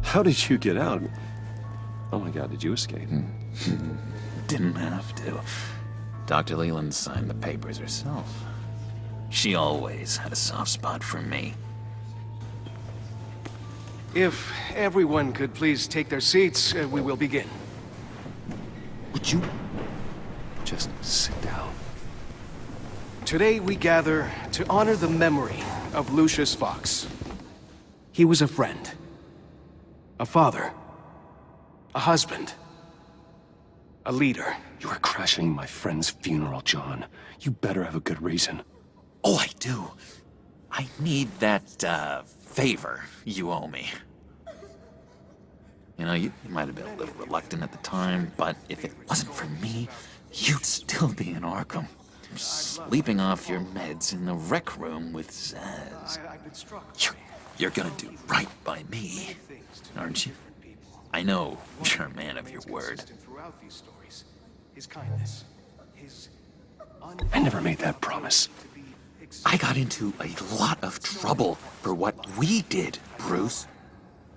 How did you get out? Oh my God, did you escape? Didn't have to. Dr. Leland signed the papers herself. She always had a soft spot for me. If everyone could please take their seats, we will begin. Would you just sit down? Today we gather to honor the memory of Lucius Fox. He was a friend, a father, a husband, a leader. You are crashing my friend's funeral, John. You better have a good reason. Oh, I do. I need that, favor you owe me. You know, you might have been a little reluctant at the time, but if it wasn't for me, you'd still be in Arkham. Sleeping off your meds in the rec room with Zaz. You're gonna do right by me, aren't you? I know you're a man of your word. I never made that promise. I got into a lot of trouble for what we did, Bruce.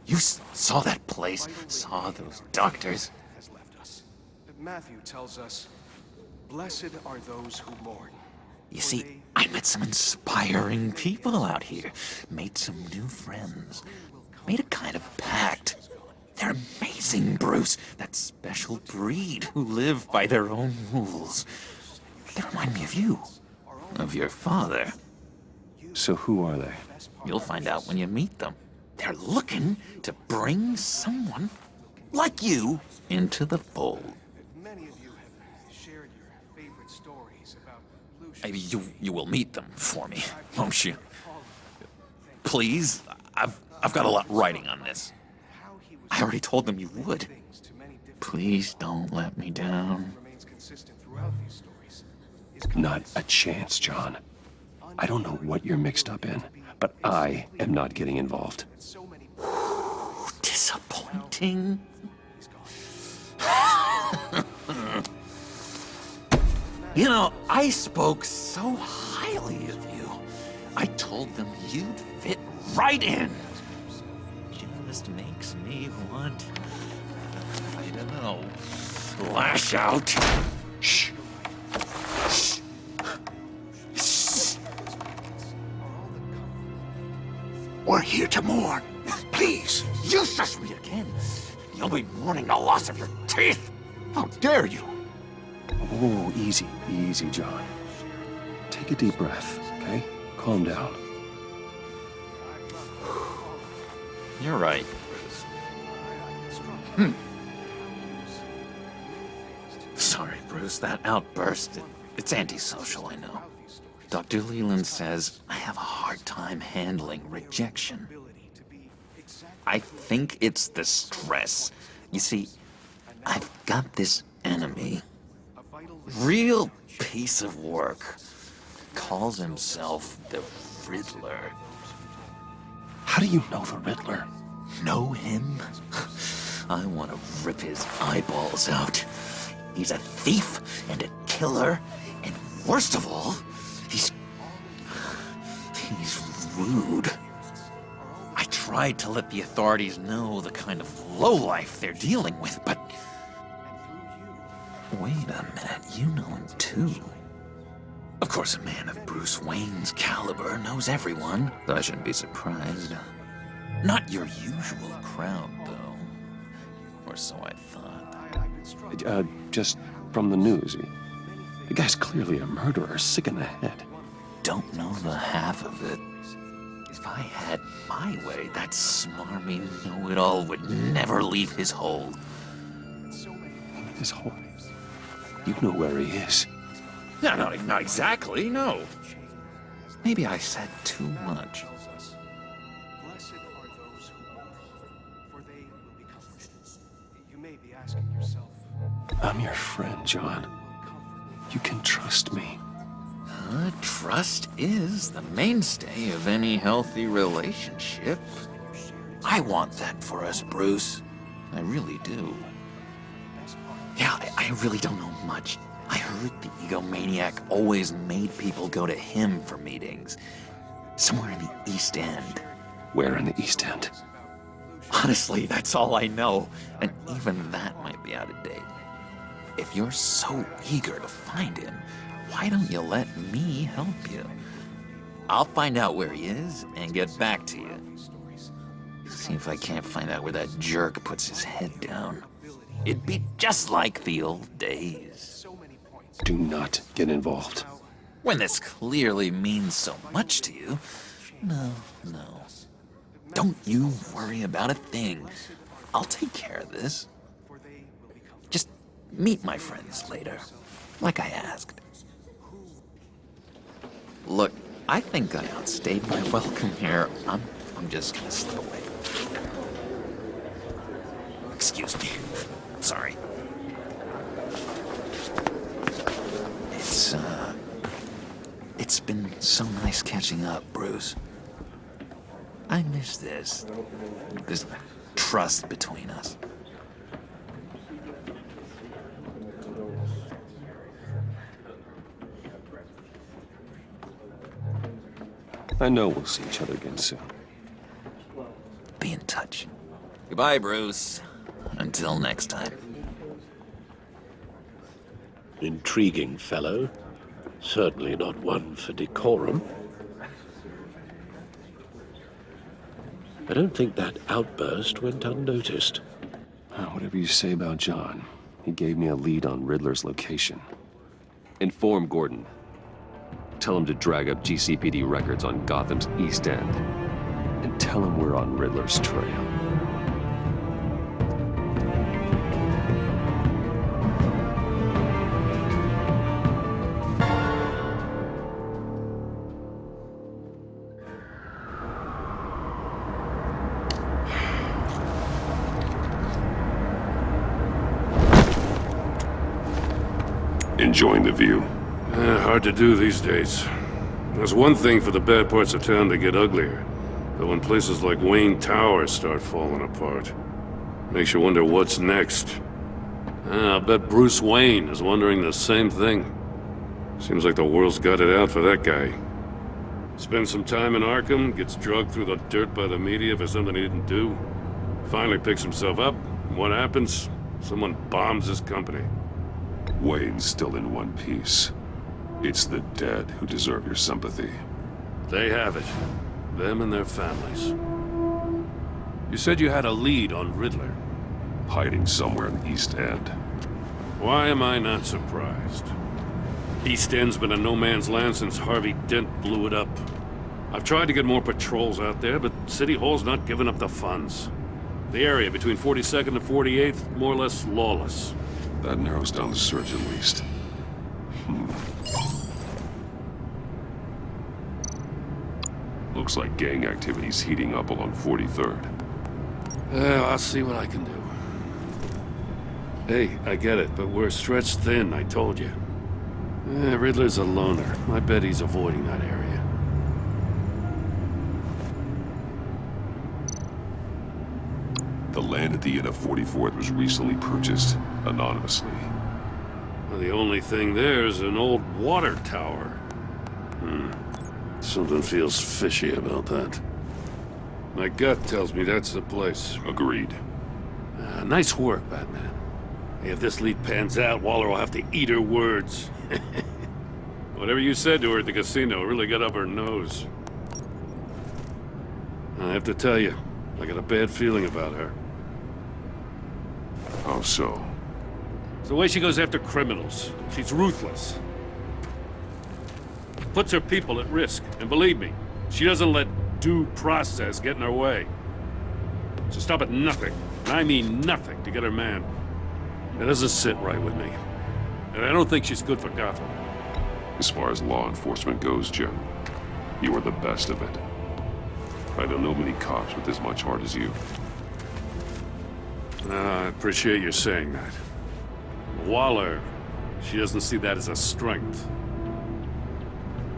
You saw that place, saw those doctors. Matthew tells us, "Blessed are those who mourn." You see, I'm Met some inspiring people out here. Made some new friends. Made a kind of pact. They're amazing, Bruce. That special breed who live by their own rules. They remind me of you. Of your father. So who are they? You'll find out when you meet them. They're looking to bring someone like you into the fold. Maybe you will meet them for me, won't you? Please? I've got a lot writing on this. I already told them you would. Please don't let me down. Not a chance, John. I don't know what you're mixed up in, but I am not getting involved. Disappointing. You know, I spoke so highly of you. I told them you'd fit right in. Just makes me want, I don't know, lash out. Shh. Shh. Shh. We're here to mourn. Please. You shush me again. You'll be mourning the loss of your teeth. How dare you? Oh, easy, easy, John. Take a deep breath, okay? Calm down. You're right. Sorry, Bruce, that outburst, it's antisocial, I know. Dr. Leland says I have a hard time handling rejection. I think it's the stress. You see, I've got this enemy. Real piece of work. Calls himself the Riddler. How do you know the Riddler? Know him? I want to rip his eyeballs out. He's a thief and a killer, and worst of all, he's rude. I tried to let the authorities know the kind of lowlife they're dealing with, but... Wait a minute, you know him too. Of course, a man of Bruce Wayne's caliber knows everyone, so I shouldn't be surprised. Not your usual crowd, though. Or so I thought. Just from the news. The guy's clearly a murderer, sick in the head. Don't know the half of it. If I had my way, that smarmy know-it-all would never leave his hold. His hold? You know where he is. No, not exactly, no. Maybe I said too much. I'm your friend, John. You can trust me. Trust is the mainstay of any healthy relationship. I want that for us, Bruce. I really do. Yeah, I really don't know much. I heard the egomaniac always made people go to him for meetings. Somewhere in the East End. Where in the East End? Honestly, that's all I know. And even that might be out of date. If you're so eager to find him, why don't you let me help you? I'll find out where he is and get back to you. See if I can't find out where that jerk puts his head down. It'd be just like the old days. Do not get involved. When this clearly means so much to you. No. Don't you worry about a thing. I'll take care of this. Just meet my friends later, like I asked. Look, I think I outstayed my welcome here. I'm just gonna slip away. Excuse me. Sorry. It's been so nice catching up, Bruce. I miss this trust between us. I know we'll see each other again soon. Be in touch. Goodbye, Bruce. Until next time. Intriguing fellow. Certainly not one for decorum. I don't think that outburst went unnoticed. Whatever you say about John, he gave me a lead on Riddler's location. Inform Gordon. Tell him to drag up GCPD records on Gotham's East End. And tell him we're on Riddler's trail. Enjoying the view? Hard to do these days. There's one thing for the bad parts of town to get uglier, but when places like Wayne Tower start falling apart, makes you wonder what's next. I'll bet Bruce Wayne is wondering the same thing. Seems like the world's got it out for that guy. Spends some time in Arkham, gets drugged through the dirt by the media for something he didn't do. Finally picks himself up, and what happens? Someone bombs his company. Wayne's still in one piece. It's the dead who deserve your sympathy. They have it. Them and their families. You said you had a lead on Riddler. Hiding somewhere in the East End. Why am I not surprised? East End's been a no man's land since Harvey Dent blew it up. I've tried to get more patrols out there, but City Hall's not giving up the funds. The area between 42nd and 48th, more or less lawless. That narrows down the search at least. Looks like gang activity's heating up along 43rd. I'll see what I can do. Hey, I get it, but we're stretched thin, I told you. Riddler's a loner. I bet he's avoiding that area. The land at the end of 44th was recently purchased anonymously. Well, the only thing there is an old water tower. Something feels fishy about that. My gut tells me that's the place. Agreed. Nice work, Batman. If this lead pans out, Waller will have to eat her words. Whatever you said to her at the casino really got up her nose. I have to tell you, I got a bad feeling about her. How so? It's the way she goes after criminals. She's ruthless. Puts her people at risk. And believe me, she doesn't let due process get in her way. She'll stop at nothing, and I mean nothing, to get her man. It doesn't sit right with me. And I don't think she's good for Gotham. As far as law enforcement goes, Jim, you are the best of it. I don't know many cops with as much heart as you. I appreciate you saying that. Waller, she doesn't see that as a strength.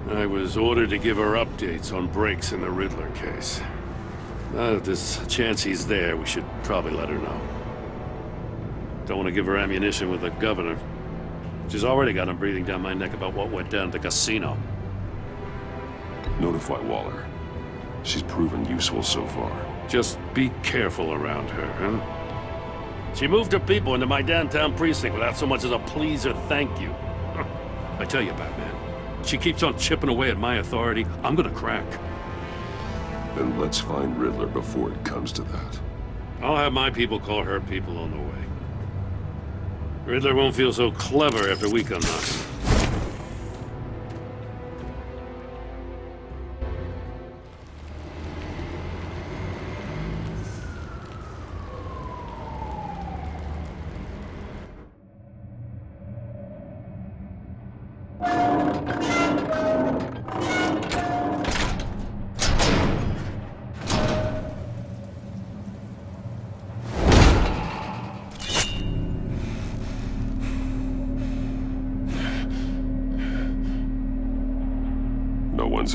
I was ordered to give her updates on breaks in the Riddler case. If there's a chance he's there, we should probably let her know. Don't want to give her ammunition with the governor. She's already got him breathing down my neck about what went down at the casino. Notify Waller. She's proven useful so far. Just be careful around her, huh? She moved her people into my downtown precinct without so much as a please or thank you. I tell you, Batman, she keeps on chipping away at my authority, I'm gonna crack. Then let's find Riddler before it comes to that. I'll have my people call her people on the way. Riddler won't feel so clever after we come knocking.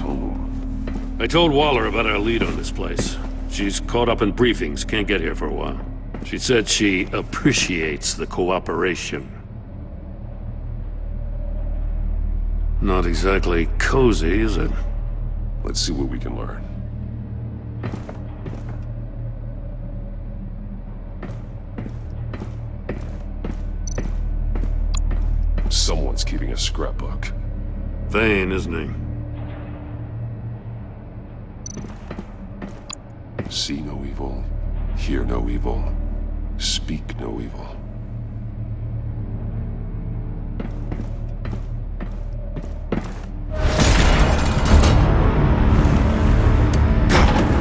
Home. I told Waller about our lead on this place. She's caught up in briefings, can't get here for a while. She said she appreciates the cooperation. Not exactly cozy, is it? Let's see what we can learn. Someone's keeping a scrapbook. vain, isn't he? See no evil, hear no evil, speak no evil.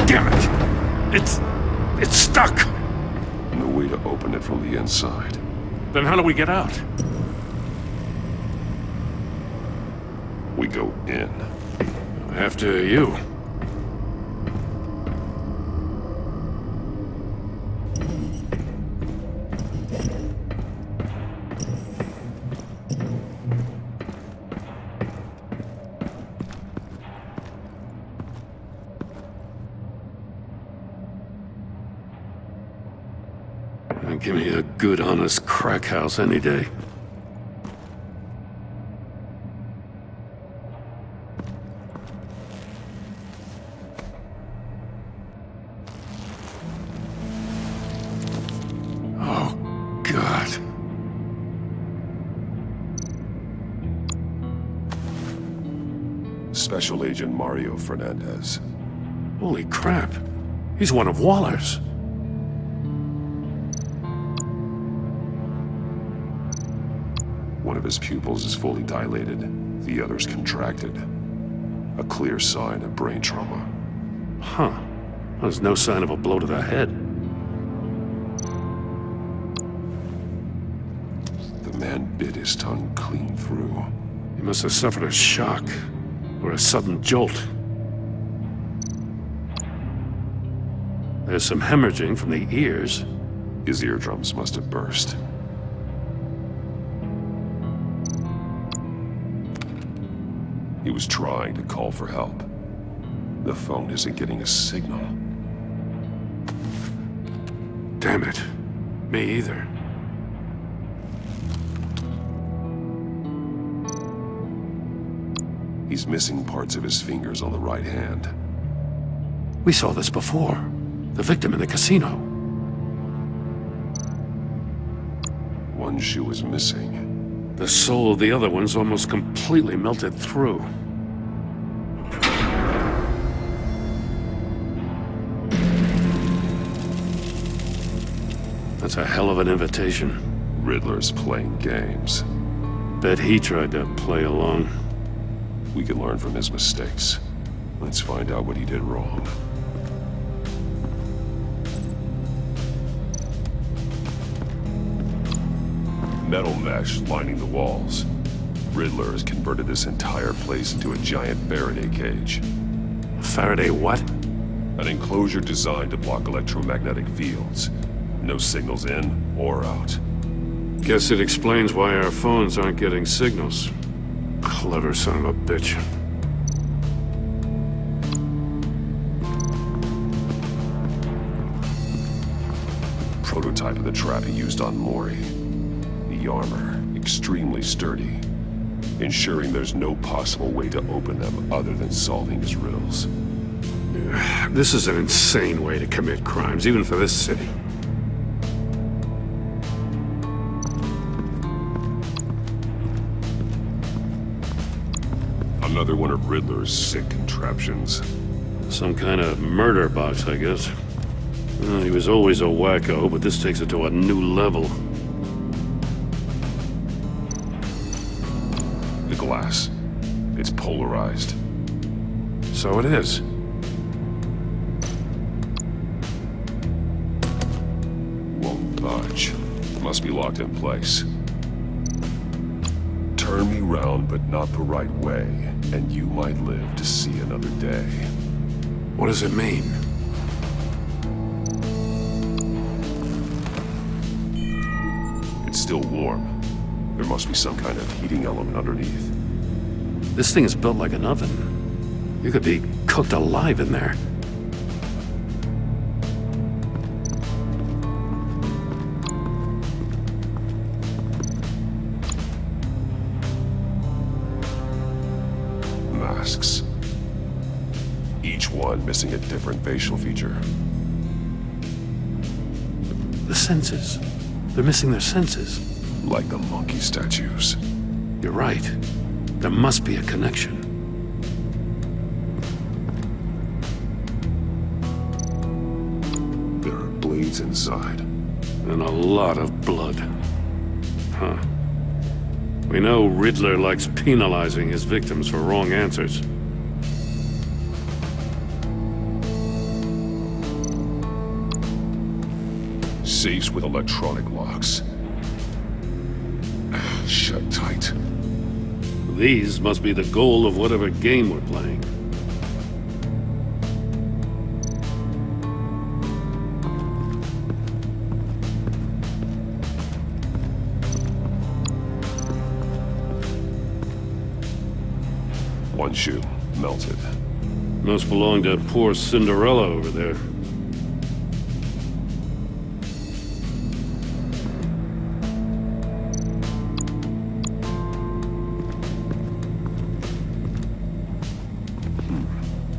Damn it! It's stuck! No way to open it from the inside. Then how do we get out? We go in. After you. Give me a good, honest crack house any day. Oh, God. Special Agent Mario Fernandez. Holy crap. He's one of Waller's. One of his pupils is fully dilated, the other's contracted. A clear sign of brain trauma. Huh. There's no sign of a blow to the head. The man bit his tongue clean through. He must have suffered a shock, or a sudden jolt. There's some hemorrhaging from the ears. His eardrums must have burst. He was trying to call for help. The phone isn't getting a signal. Damn it. Me either. He's missing parts of his fingers on the right hand. We saw this before. The victim in the casino. One shoe is missing. The sole of the other one's almost completely melted through. That's a hell of an invitation. Riddler's playing games. Bet he tried to play along. We can learn from his mistakes. Let's find out what he did wrong. Metal mesh lining the walls. Riddler has converted this entire place into a giant Faraday cage. Faraday what? An enclosure designed to block electromagnetic fields. No signals in or out. Guess it explains why our phones aren't getting signals. Clever son of a bitch. Prototype of the trap he used on Mori. The armor, extremely sturdy, ensuring there's no possible way to open them other than solving his riddles. This is an insane way to commit crimes, even for this city. Another one of Riddler's sick contraptions. Some kind of murder box, I guess. Well, he was always a wacko, but this takes it to a new level. The glass. It's polarized. So it is. Won't budge. Must be locked in place. Turn me round, but not the right way, and you might live to see another day. What does it mean? It's still warm. There must be some kind of heating element underneath. This thing is built like an oven. You could be cooked alive in there. Masks. Each one missing a different facial feature. The senses. They're missing their senses. Like the monkey statues. You're right. There must be a connection. There are blades inside. And a lot of blood. Huh. We know Riddler likes penalizing his victims for wrong answers. Safes with electronic locks. Shut tight. These must be the goal of whatever game we're playing. One shoe, melted. Must belong to poor Cinderella over there.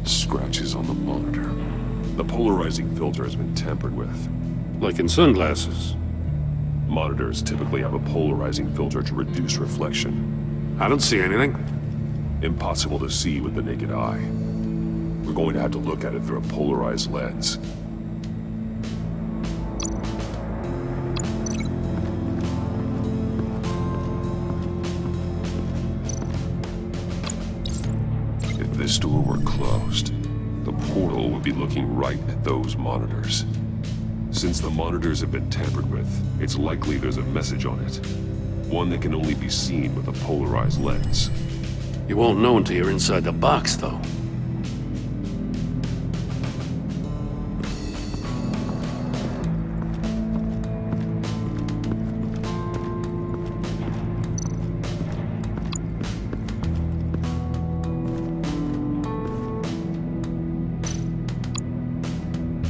Scratches on the monitor. The polarizing filter has been tampered with. Like in sunglasses. Monitors typically have a polarizing filter to reduce reflection. I don't see anything. Impossible to see with the naked eye. We're going to have to look at it through a polarized lens. If this door were closed, the portal would be looking right at those monitors. Since the monitors have been tampered with, it's likely there's a message on it. One that can only be seen with a polarized lens. You won't know until you're inside the box, though.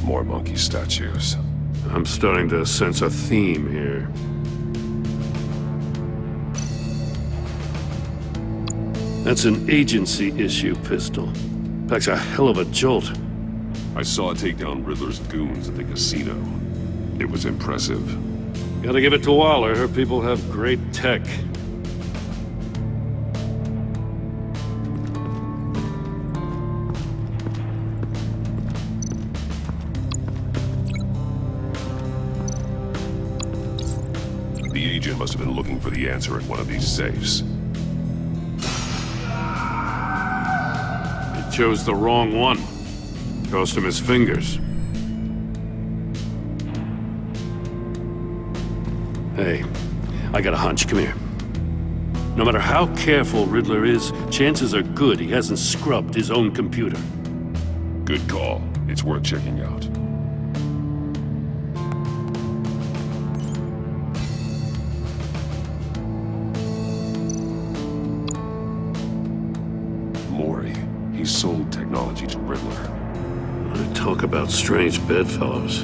More monkey statues. I'm starting to sense a theme here. That's an agency issue pistol. Packs a hell of a jolt. I saw it take down Riddler's goons at the casino. It was impressive. Gotta give it to Waller. Her people have great tech. The agent must have been looking for the answer in one of these safes. He chose the wrong one. Cost him his fingers. Hey, I got a hunch. Come here. No matter how careful Riddler is, chances are good he hasn't scrubbed his own computer. Good call. It's worth checking out. Mori. He sold technology to Riddler. Talk about strange bedfellows.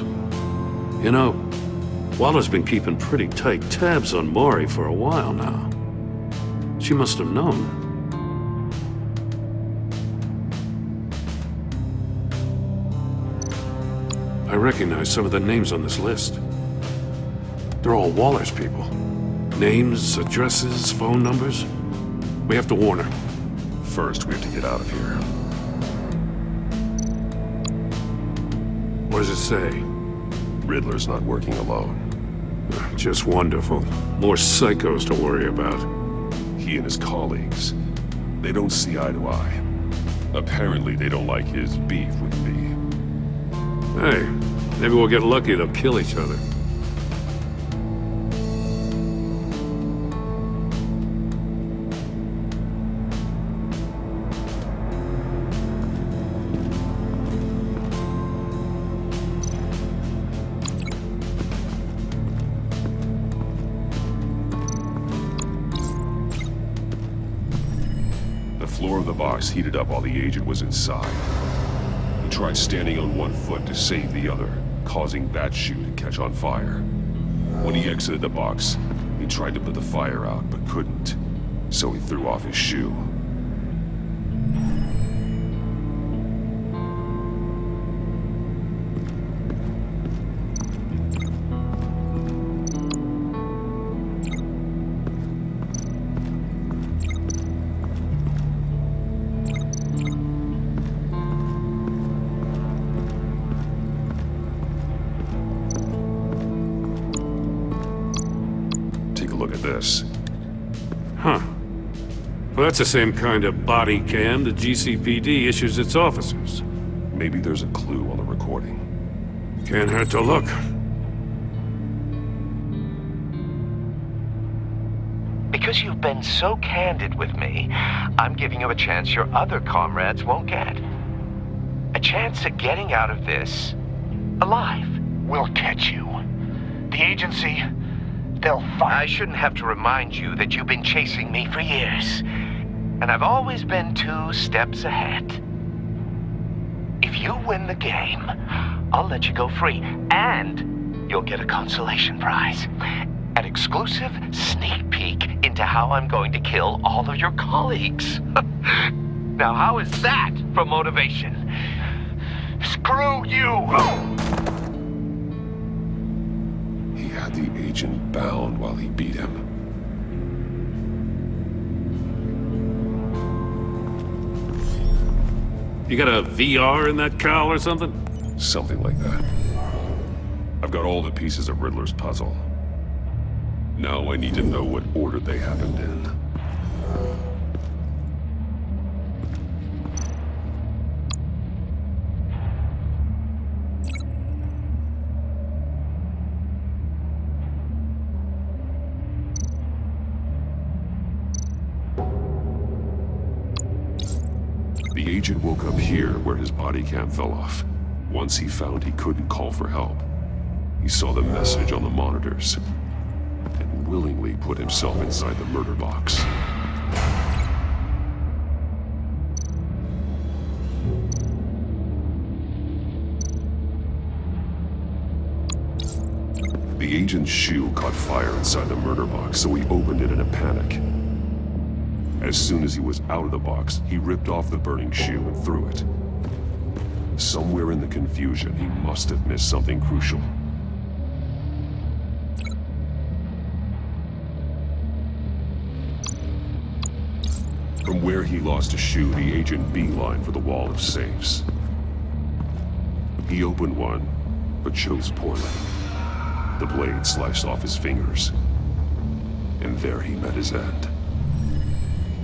You know, Waller's been keeping pretty tight tabs on Mori for a while now. She must have known. I recognize some of the names on this list. They're all Waller's people. Names, addresses, phone numbers. We have to warn her. First, we have to get out of here. What does it say? Riddler's not working alone. Just wonderful. More psychos to worry about. He and his colleagues, they don't see eye to eye. Apparently, they don't like his beef with me. Hey, maybe we'll get lucky they'll kill each other. The floor of the box heated up while the agent was inside. He tried standing on one foot to save the other, causing that shoe to catch on fire. When he exited the box, he tried to put the fire out, but couldn't. So he threw off his shoe. this. Huh. Well, that's the same kind of body cam the GCPD issues its officers. Maybe there's a clue on the recording. Can't hurt to look. Because you've been so candid with me, I'm giving you a chance your other comrades won't get. A chance at getting out of this alive. We'll catch you. The agency, they'll find... I shouldn't have to remind you that you've been chasing me for years. And I've always been 2 steps ahead. If you win the game, I'll let you go free. And you'll get a consolation prize. An exclusive sneak peek into how I'm going to kill all of your colleagues. Now, how is that for motivation? Screw you! He had the agent bound while he beat him. You got a VR in that cowl or something? Something like that. I've got all the pieces of Riddler's puzzle. Now I need to know what order they happened in. The agent woke up here where his body cam fell off. Once he found he couldn't call for help, he saw the message on the monitors and willingly put himself inside the murder box. The agent's shoe caught fire inside the murder box, so he opened it in a panic. As soon as he was out of the box, he ripped off the burning shoe and threw it. Somewhere in the confusion, he must have missed something crucial. From where he lost a shoe, the agent beelined for the wall of safes. He opened one, but chose poorly. The blade sliced off his fingers, and there he met his end.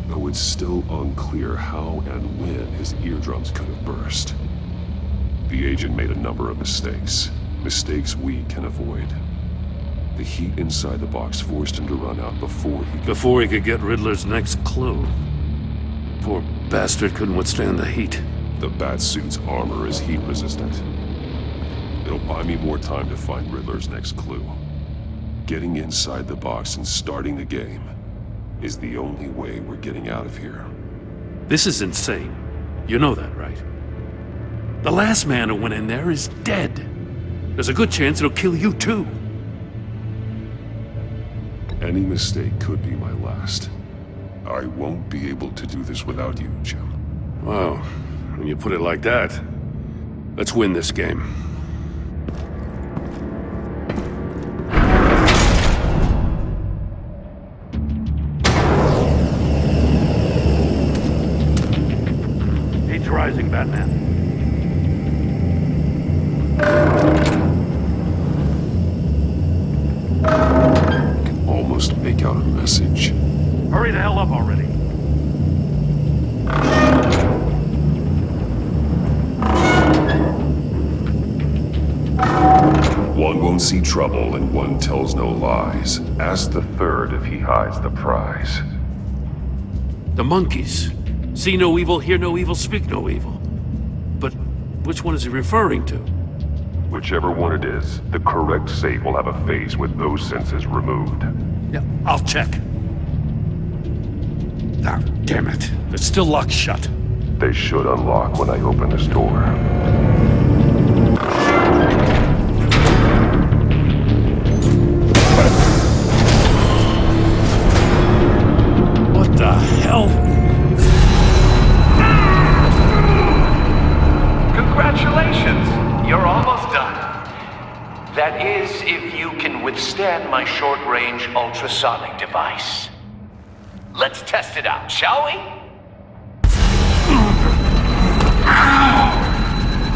Though it's still unclear how and when his eardrums could have burst. The agent made a number of mistakes. Mistakes we can avoid. The heat inside the box forced him to run out before he could get Riddler's next clue. Poor bastard couldn't withstand the heat. The Batsuit's armor is heat resistant. It'll buy me more time to find Riddler's next clue. Getting inside the box and starting the game is the only way we're getting out of here. This is insane. You know that, right? The last man who went in there is dead. There's a good chance it'll kill you too. Any mistake could be my last. I won't be able to do this without you, Jim. Wow, when you put it like that, let's win this game. Heat's rising, Batman. I can almost make out a message. Hurry the hell up already. One won't see trouble and one tells no lies. Ask the third if he hides the prize. The monkeys. See no evil, hear no evil, speak no evil. But which one is he referring to? Whichever one it is, the correct safe will have a face with those senses removed. Yeah, I'll check. Ah, damn it. It's still locked shut. They should unlock when I open this door. What the hell? Congratulations! You're almost done. That is, if you can withstand my short-range ultrasonic device. Let's test it out, shall we?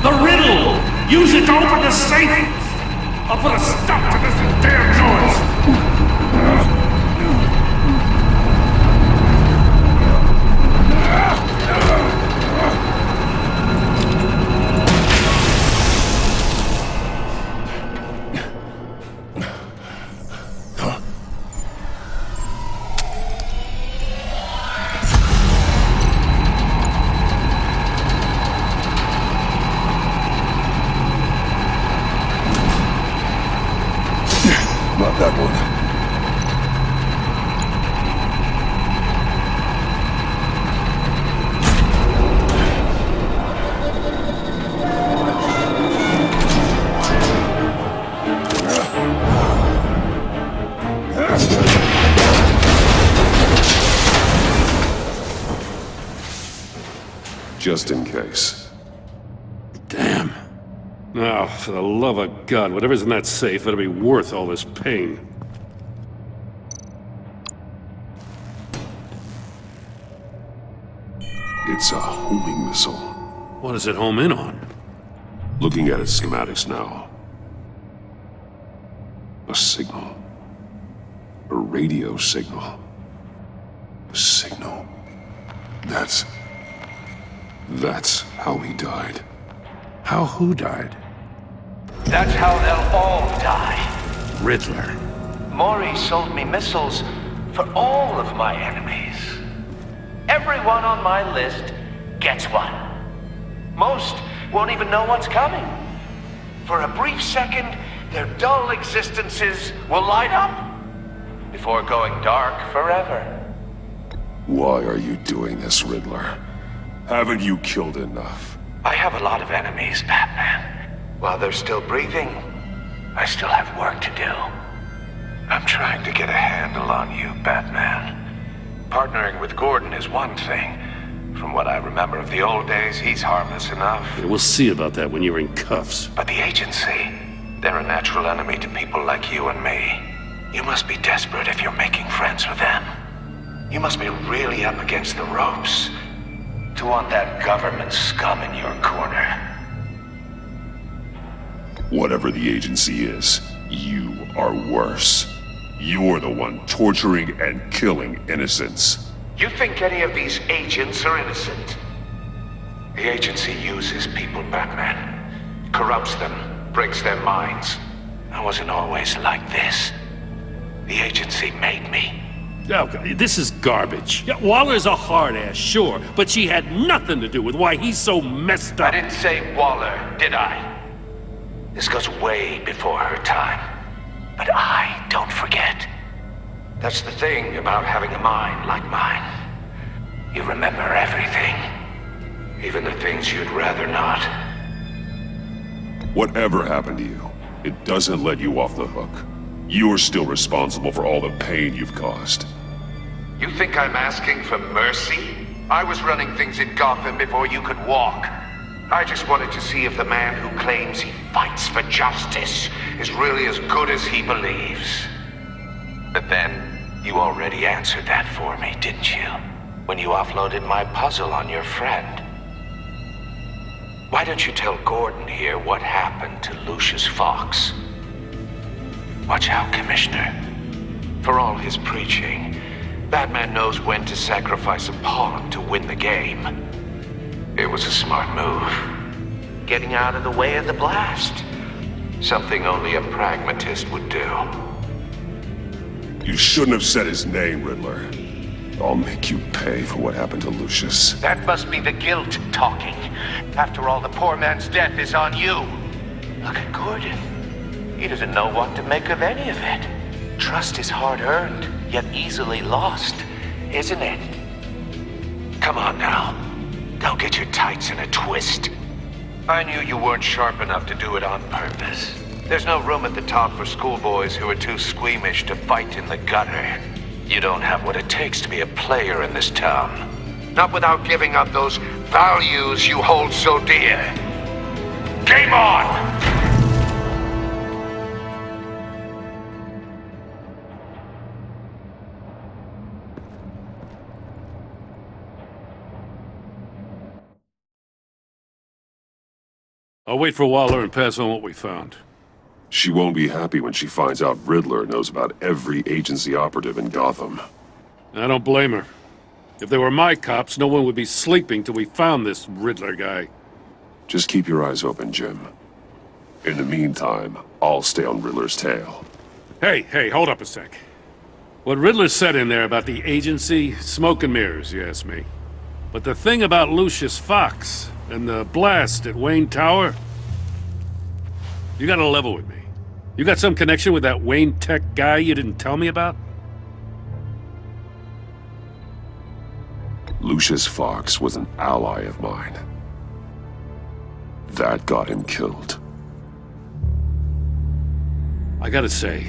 The riddle! Use it to open the safe! I'll put a stop to this damn noise! just in case. Damn. Now, for the love of God, whatever's in that safe better be worth all this pain. It's a homing missile. What does it home in on? Looking at its schematics now. A signal. A radio signal. A signal. That's how he died. How who died? That's how they'll all die. Riddler. Maury sold me missiles for all of my enemies. Everyone on my list gets one. Most won't even know what's coming. For a brief second, their dull existences will light up before going dark forever. Why are you doing this, Riddler? Haven't you killed enough? I have a lot of enemies, Batman. While they're still breathing, I still have work to do. I'm trying to get a handle on you, Batman. Partnering with Gordon is one thing. From what I remember of the old days, he's harmless enough. Yeah, we'll see about that when you're in cuffs. But the agency, they're a natural enemy to people like you and me. You must be desperate if you're making friends with them. You must be really up against the ropes to want that government scum in your corner. Whatever the agency is, you are worse. You're the one torturing and killing innocents. You think any of these agents are innocent? The agency uses people, Batman. Corrupts them, breaks their minds. I wasn't always like this. The agency made me. Oh, this is garbage. Yeah, Waller's a hard ass, sure, but she had nothing to do with why he's so messed up. I didn't say Waller, did I? This goes way before her time. But I don't forget. That's the thing about having a mind like mine. You remember everything. Even the things you'd rather not. Whatever happened to you, it doesn't let you off the hook. You're still responsible for all the pain you've caused. You think I'm asking for mercy? I was running things in Gotham before you could walk. I just wanted to see if the man who claims he fights for justice is really as good as he believes. But then, you already answered that for me, didn't you? When you offloaded my puzzle on your friend. Why don't you tell Gordon here what happened to Lucius Fox? Watch out, Commissioner. For all his preaching, Batman knows when to sacrifice a pawn to win the game. It was a smart move. Getting out of the way of the blast. Something only a pragmatist would do. You shouldn't have said his name, Riddler. I'll make you pay for what happened to Lucius. That must be the guilt talking. After all, the poor man's death is on you. Look at Gordon. He doesn't know what to make of any of it. Trust is hard-earned, yet easily lost, isn't it? Come on now. Don't get your tights in a twist. I knew you weren't sharp enough to do it on purpose. There's no room at the top for schoolboys who are too squeamish to fight in the gutter. You don't have what it takes to be a player in this town. Not without giving up those values you hold so dear. Game on! I'll wait for Waller and pass on what we found. She won't be happy when she finds out Riddler knows about every agency operative in Gotham. I don't blame her. If they were my cops, no one would be sleeping till we found this Riddler guy. Just keep your eyes open, Jim. In the meantime, I'll stay on Riddler's tail. Hey, hold up a sec. What Riddler said in there about the agency, smoke and mirrors, you ask me. But the thing about Lucius Fox and the blast at Wayne Tower, you gotta level with me. You got some connection with that Wayne Tech guy you didn't tell me about? Lucius Fox was an ally of mine. That got him killed. I gotta say,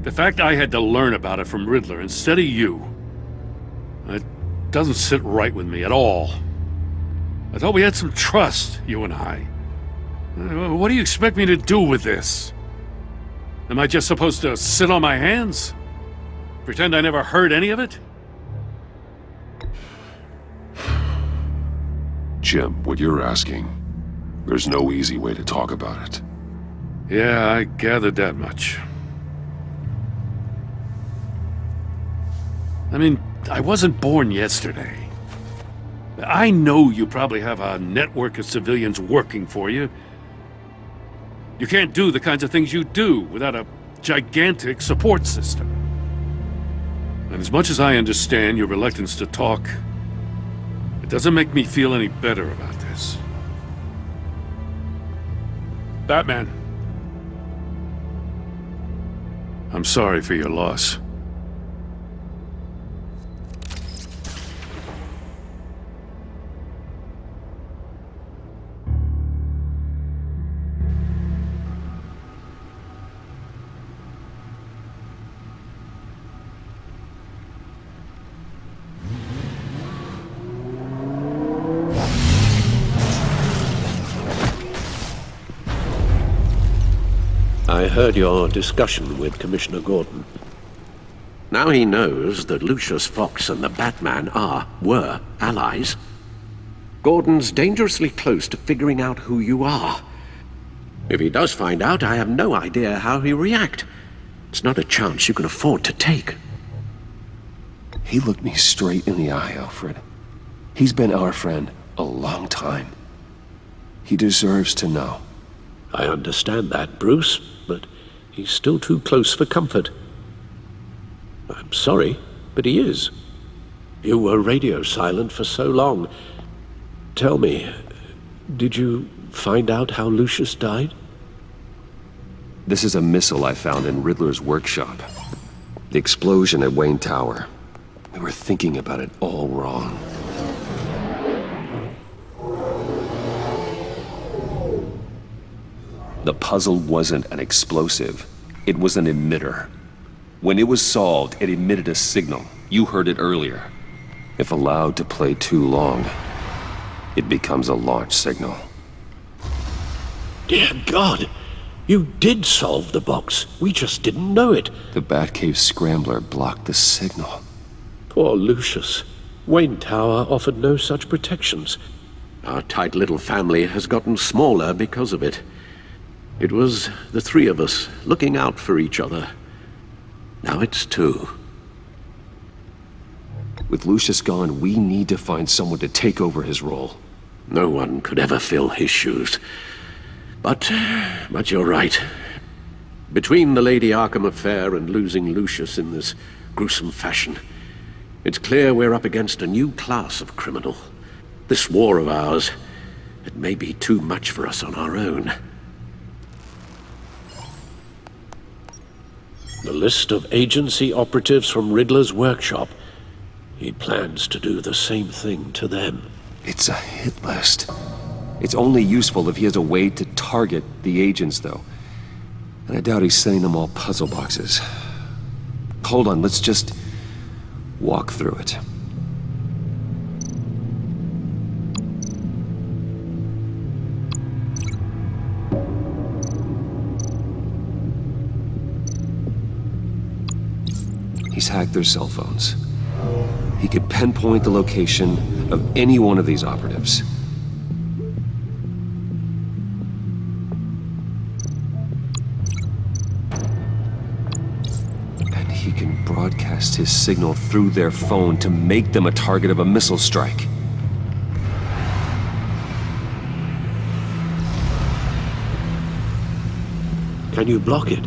the fact I had to learn about it from Riddler instead of you, it doesn't sit right with me at all. I thought we had some trust, you and I. What do you expect me to do with this? Am I just supposed to sit on my hands? Pretend I never heard any of it? Jim, what you're asking, there's no easy way to talk about it. Yeah, I gathered that much. I mean, I wasn't born yesterday. I know you probably have a network of civilians working for you. You can't do the kinds of things you do without a gigantic support system. And as much as I understand your reluctance to talk, it doesn't make me feel any better about this. Batman. I'm sorry for your loss. I heard your discussion with Commissioner Gordon. Now he knows that Lucius Fox and the Batman were allies. Gordon's dangerously close to figuring out who you are. If he does find out, I have no idea how he'll react. It's not a chance you can afford to take. He looked me straight in the eye, Alfred. He's been our friend a long time. He deserves to know. I understand that, Bruce, but he's still too close for comfort. I'm sorry, but he is. You were radio silent for so long. Tell me, did you find out how Lucius died? This is a missile I found in Riddler's workshop. The explosion at Wayne Tower. We were thinking about it all wrong. The puzzle wasn't an explosive. It was an emitter. When it was solved, it emitted a signal. You heard it earlier. If allowed to play too long, it becomes a launch signal. Dear God! You did solve the box. We just didn't know it. The Batcave scrambler blocked the signal. Poor Lucius. Wayne Tower offered no such protections. Our tight little family has gotten smaller because of it. It was the three of us looking out for each other. Now it's two. With Lucius gone, we need to find someone to take over his role. No one could ever fill his shoes. But you're right. Between the Lady Arkham affair and losing Lucius in this gruesome fashion, it's clear we're up against a new class of criminal. This war of ours, it may be too much for us on our own. The list of agency operatives from Riddler's workshop. He plans to do the same thing to them. It's a hit list. It's only useful if he has a way to target the agents, though. And I doubt he's sending them all puzzle boxes. Hold on, let's just walk through it. He's hacked their cell phones. He could pinpoint the location of any one of these operatives. And he can broadcast his signal through their phone to make them a target of a missile strike. Can you block it?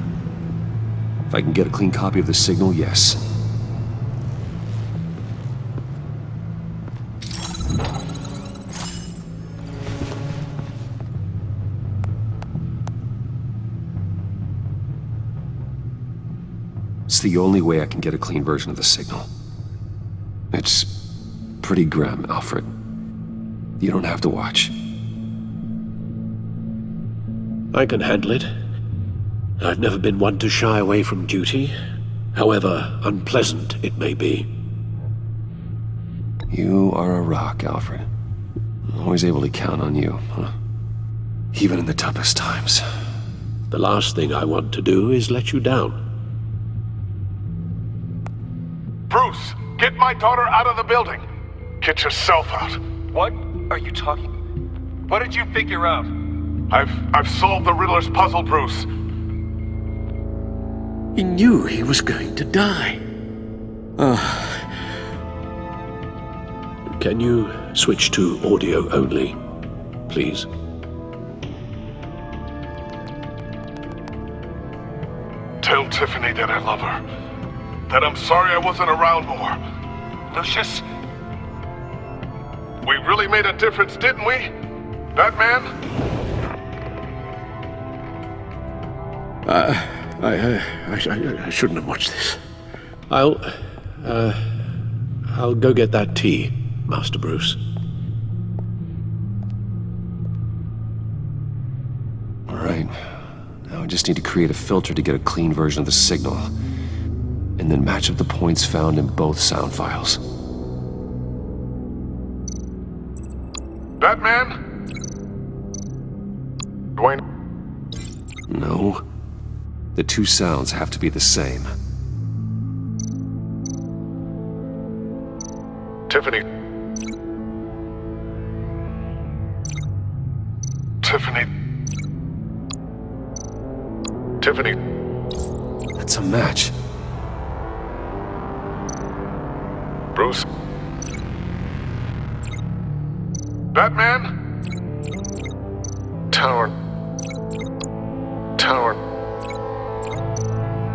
If I can get a clean copy of the signal, yes. It's the only way I can get a clean version of the signal. It's pretty grim, Alfred. You don't have to watch. I can handle it. I've never been one to shy away from duty, however unpleasant it may be. You are a rock, Alfred. Always able to count on you, huh? Even in the toughest times. The last thing I want to do is let you down. Bruce, get my daughter out of the building. Get yourself out. What are you talking? What did you figure out? I've solved the Riddler's puzzle, Bruce. He knew he was going to die. Can you switch to audio only, please? Tell Tiffany that I love her. That I'm sorry I wasn't around more. Lucius? We really made a difference, didn't we? Batman? I shouldn't have watched this. I'll go get that tea, Master Bruce. All right. Now I just need to create a filter to get a clean version of the signal, and then match up the points found in both sound files. Batman? Dwayne? No. The two sounds have to be the same. Tiffany. Tiffany. Tiffany. That's a match. Bruce? Batman? Tower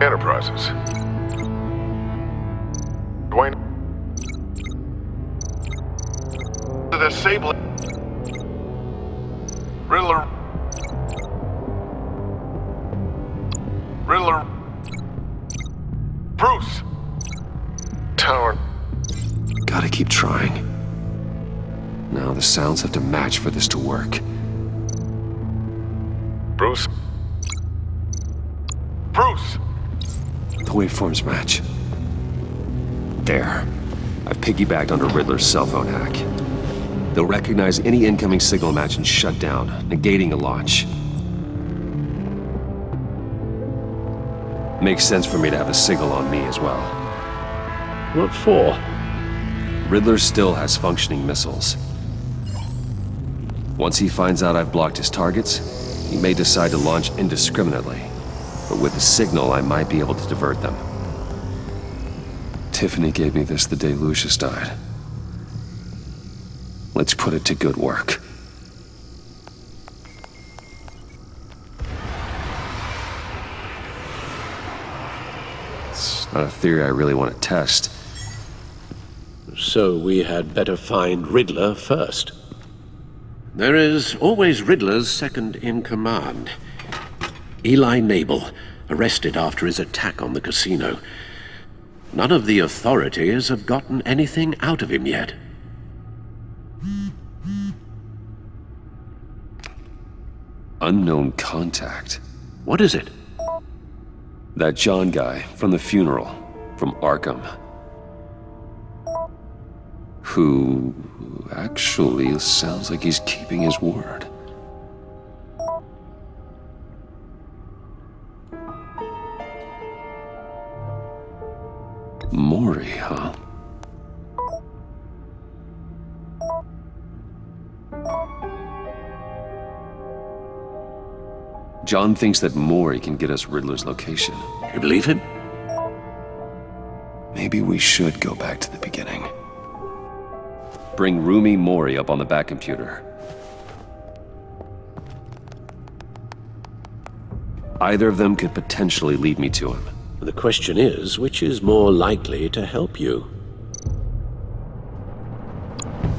Enterprises. Dwayne. The disable. Riddler. Bruce. Tower. Gotta keep trying. Now the sounds have to match for this to work. Bruce. Bruce! The waveforms match. There. I've piggybacked onto Riddler's cell phone hack. They'll recognize any incoming signal match and shut down, negating a launch. Makes sense for me to have a signal on me as well. What for? Riddler still has functioning missiles. Once he finds out I've blocked his targets, he may decide to launch indiscriminately. But with the signal, I might be able to divert them. Tiffany gave me this the day Lucius died. Let's put it to good work. It's not a theory I really want to test. So we had better find Riddler first. There is always Riddler's second in command. Eli Nabel, arrested after his attack on the casino. None of the authorities have gotten anything out of him yet. Unknown contact. What is it? That John guy from the funeral, from Arkham. Who actually sounds like he's keeping his word. Maury, huh? John thinks that Maury can get us Riddler's location. You believe him? Maybe we should go back to the beginning. Bring Rumi Maury up on the back computer. Either of them could potentially lead me to him. The question is, which is more likely to help you?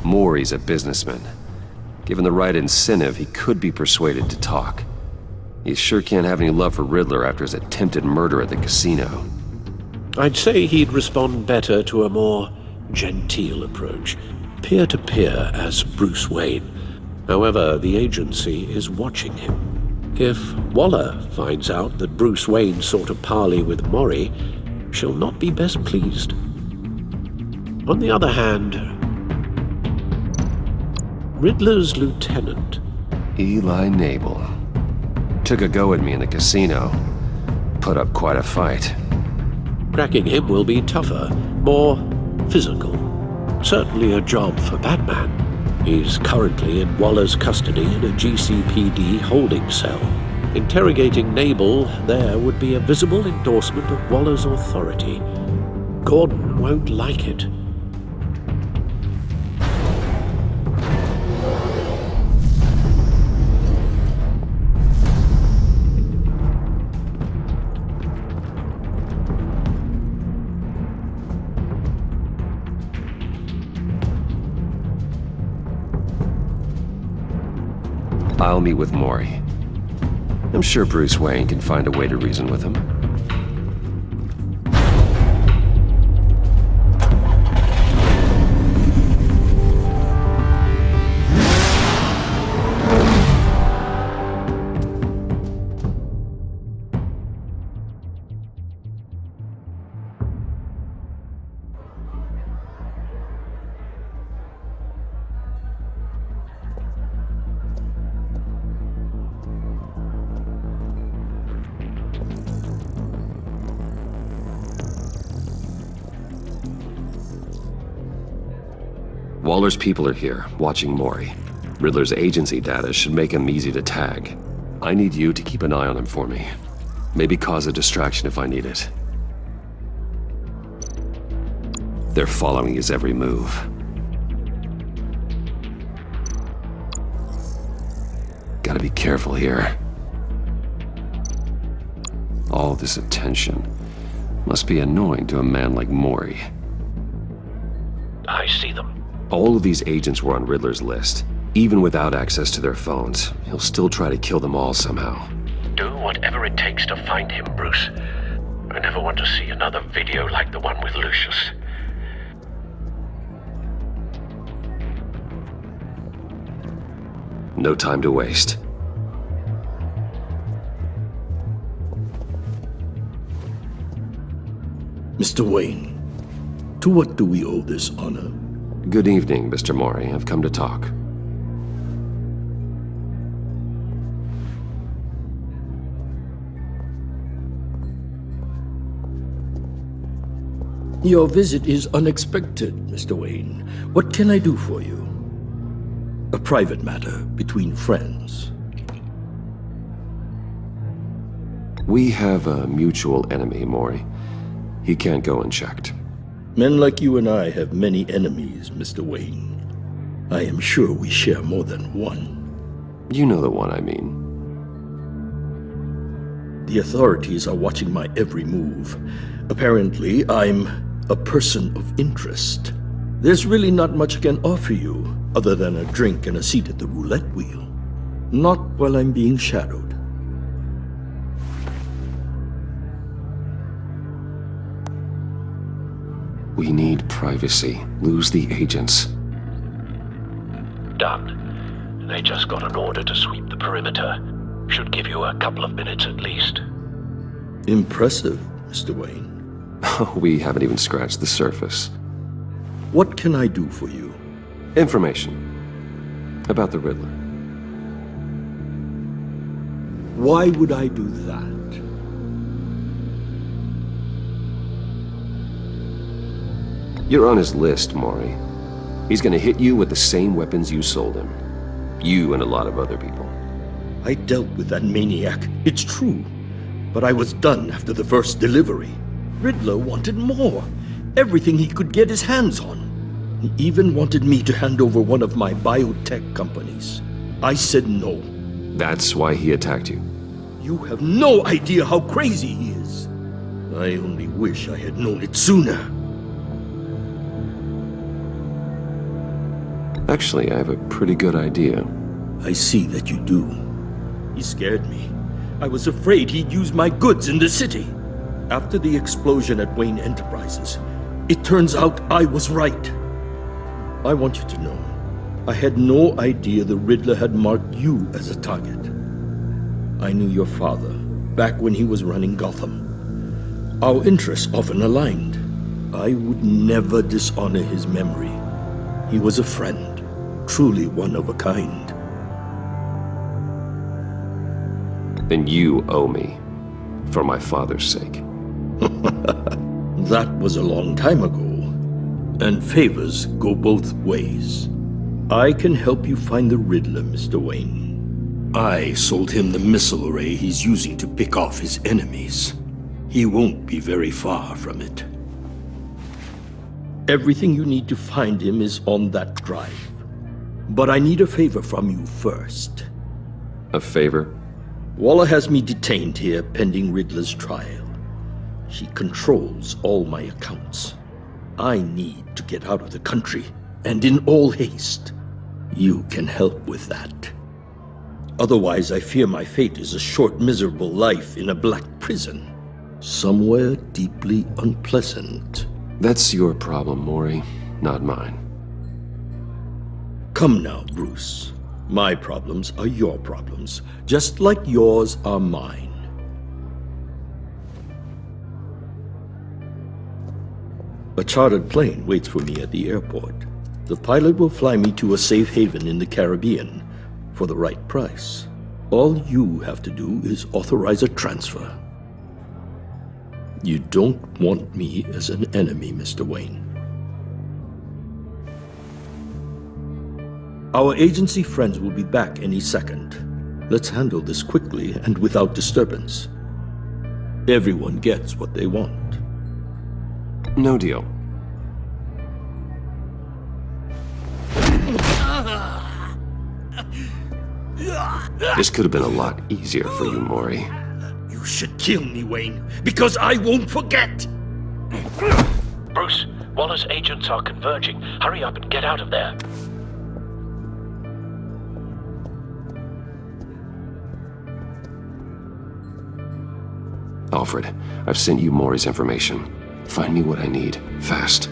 Maury's a businessman. Given the right incentive, he could be persuaded to talk. He sure can't have any love for Riddler after his attempted murder at the casino. I'd say he'd respond better to a more genteel approach. Peer-to-peer as Bruce Wayne. However, the agency is watching him. If Waller finds out that Bruce Wayne sought a parley with Maury, she'll not be best pleased. On the other hand, Riddler's lieutenant. Eli Nabel. Took a go at me in the casino. Put up quite a fight. Cracking him will be tougher, more physical. Certainly a job for Batman. He's currently in Waller's custody in a GCPD holding cell. Interrogating Nabel there would be a visible endorsement of Waller's authority. Gordon won't like it. I'll meet with Maury. I'm sure Bruce Wayne can find a way to reason with him. Waller's people are here, watching Maury. Riddler's agency data should make him easy to tag. I need you to keep an eye on him for me. Maybe cause a distraction if I need it. They're following his every move. Gotta be careful here. All this attention must be annoying to a man like Maury. I see them. All of these agents were on Riddler's list. Even without access to their phones, he'll still try to kill them all somehow. Do whatever it takes to find him, Bruce. I never want to see another video like the one with Lucius. No time to waste. Mr. Wayne, to what do we owe this honor? Good evening, Mr. Maury. I've come to talk. Your visit is unexpected, Mr. Wayne. What can I do for you? A private matter between friends. We have a mutual enemy, Maury. He can't go unchecked. Men like you and I have many enemies, Mr. Wayne. I am sure we share more than one. You know the one I mean. The authorities are watching my every move. Apparently, I'm a person of interest. There's really not much I can offer you, other than a drink and a seat at the roulette wheel. Not while I'm being shadowed. We need privacy. Lose the agents. Done. They just got an order to sweep the perimeter. Should give you a couple of minutes at least. Impressive, Mr. Wayne. We haven't even scratched the surface. What can I do for you? Information. About the Riddler. Why would I do that? You're on his list, Maury. He's gonna hit you with the same weapons you sold him. You and a lot of other people. I dealt with that maniac, it's true. But I was done after the first delivery. Riddler wanted more. Everything he could get his hands on. He even wanted me to hand over one of my biotech companies. I said no. That's why he attacked you. You have no idea how crazy he is. I only wish I had known it sooner. Actually, I have a pretty good idea. I see that you do. He scared me. I was afraid he'd use my goods in the city. After the explosion at Wayne Enterprises, it turns out I was right. I want you to know, I had no idea the Riddler had marked you as a target. I knew your father, back when he was running Gotham. Our interests often aligned. I would never dishonor his memory. He was a friend. truly one of a kind. Then you owe me, for my father's sake. That was a long time ago, and favors go both ways. I can help you find the Riddler, Mr. Wayne. I sold him the missile array he's using to pick off his enemies. He won't be very far from it. Everything you need to find him is on that drive. But I need a favor from you first. A favor? Waller has me detained here pending Riddler's trial. She controls all my accounts. I need to get out of the country, and in all haste. You can help with that. Otherwise, I fear my fate is a short, miserable life in a black prison. Somewhere deeply unpleasant. That's your problem, Maury, not mine. Come now, Bruce. My problems are your problems, just like yours are mine. A chartered plane waits for me at the airport. The pilot will fly me to a safe haven in the Caribbean for the right price. All you have to do is authorize a transfer. You don't want me as an enemy, Mr. Wayne. Our agency friends will be back any second. Let's handle this quickly and without disturbance. Everyone gets what they want. No deal. This could have been a lot easier for you, Maury. You should kill me, Wayne, because I won't forget! Bruce, Waller's agents are converging. Hurry up and get out of there. Alfred, I've sent you Maury's information. Find me what I need, fast.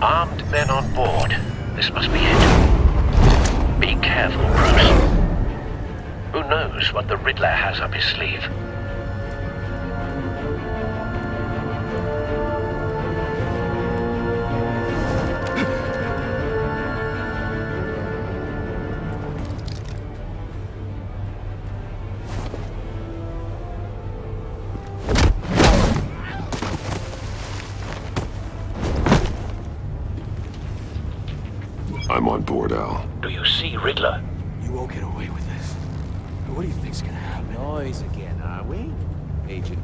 Armed men on board. This must be it. Be careful, Bruce. Who knows what the Riddler has up his sleeve? I'm on board, Al. Do you see Riddler? You won't get away with this. What do you think's gonna happen? Noise again, are we? Agent,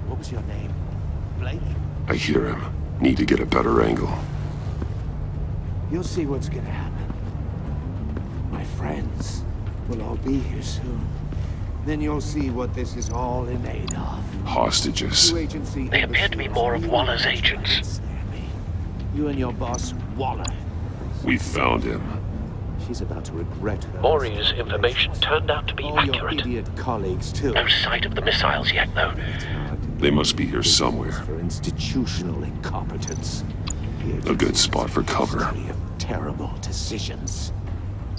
what was your name? Blake? I hear him. Need to get a better angle. You'll see what's gonna happen. My friends will all be here soon. Then you'll see what this is all in aid of. Hostages. They appear to be more of Waller's agents. You and your boss, Waller. We found him. She's about to regret her. Maury's information turned out to be accurate. Your idiot colleagues, too. No sight of the missiles yet, though. They must be here somewhere. For institutional incompetence. A good spot for cover. Study of terrible decisions.